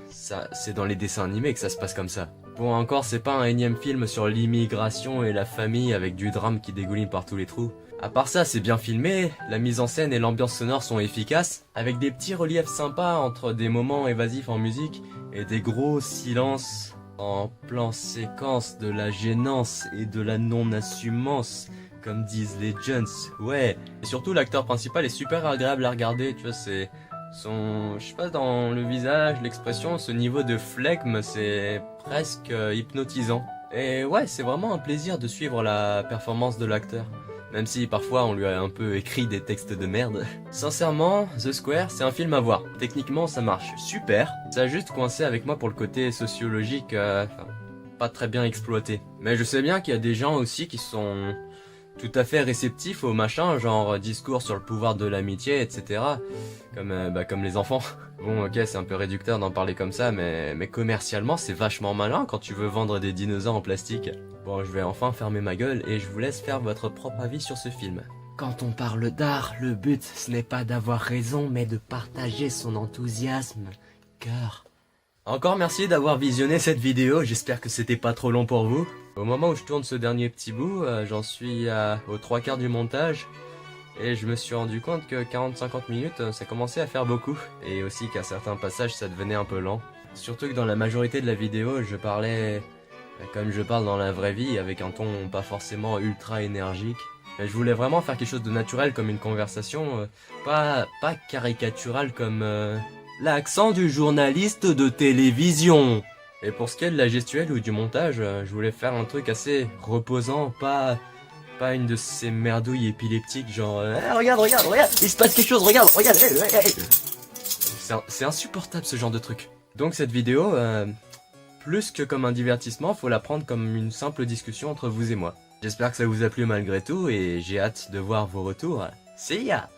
[SPEAKER 4] C'est dans les dessins animés que ça se passe comme ça. Bon, encore, c'est pas un énième film sur l'immigration et la famille avec du drame qui dégouline par tous les trous. À part ça, c'est bien filmé, la mise en scène et l'ambiance sonore sont efficaces, avec des petits reliefs sympas entre des moments évasifs en musique et des gros silences en plan séquence, de la gênance et de la non-assumance, comme disent les Jones. Ouais, et surtout l'acteur principal est super agréable à regarder, tu vois, c'est son, je sais pas, dans le visage, l'expression, ce niveau de flegme, c'est presque hypnotisant. Et ouais, c'est vraiment un plaisir de suivre la performance de l'acteur. Même si parfois on lui a un peu écrit des textes de merde. Sincèrement, The Square, c'est un film à voir. Techniquement, ça marche super. Ça a juste coincé avec moi pour le côté sociologique, pas très bien exploité. Mais je sais bien qu'il y a des gens aussi qui sont tout à fait réceptifs au machin, genre discours sur le pouvoir de l'amitié, etc. Comme les enfants. Bon, ok, c'est un peu réducteur d'en parler comme ça, mais commercialement, c'est vachement malin quand tu veux vendre des dinosaures en plastique. Bon, je vais enfin fermer ma gueule et je vous laisse faire votre propre avis sur ce film.
[SPEAKER 7] Quand on parle d'art, le but, ce n'est pas d'avoir raison, mais de partager son enthousiasme. Cœur.
[SPEAKER 4] Encore merci d'avoir visionné cette vidéo, j'espère que c'était pas trop long pour vous. Au moment où je tourne ce dernier petit bout, j'en suis aux 3/4 du montage. Et je me suis rendu compte que 40-50 minutes, ça commençait à faire beaucoup. Et aussi qu'à certains passages, ça devenait un peu lent. Surtout que dans la majorité de la vidéo, je parlais comme je parle dans la vraie vie, avec un ton pas forcément ultra énergique. Mais je voulais vraiment faire quelque chose de naturel comme une conversation, pas caricatural comme l'accent du journaliste de télévision. Et pour ce qui est de la gestuelle ou du montage, je voulais faire un truc assez reposant, pas une de ces merdouilles épileptiques genre
[SPEAKER 7] Regarde, il se passe quelque chose, regarde.
[SPEAKER 4] C'est insupportable ce genre de truc. Donc cette vidéo, plus que comme un divertissement, faut la prendre comme une simple discussion entre vous et moi. J'espère que ça vous a plu malgré tout et j'ai hâte de voir vos retours. See ya!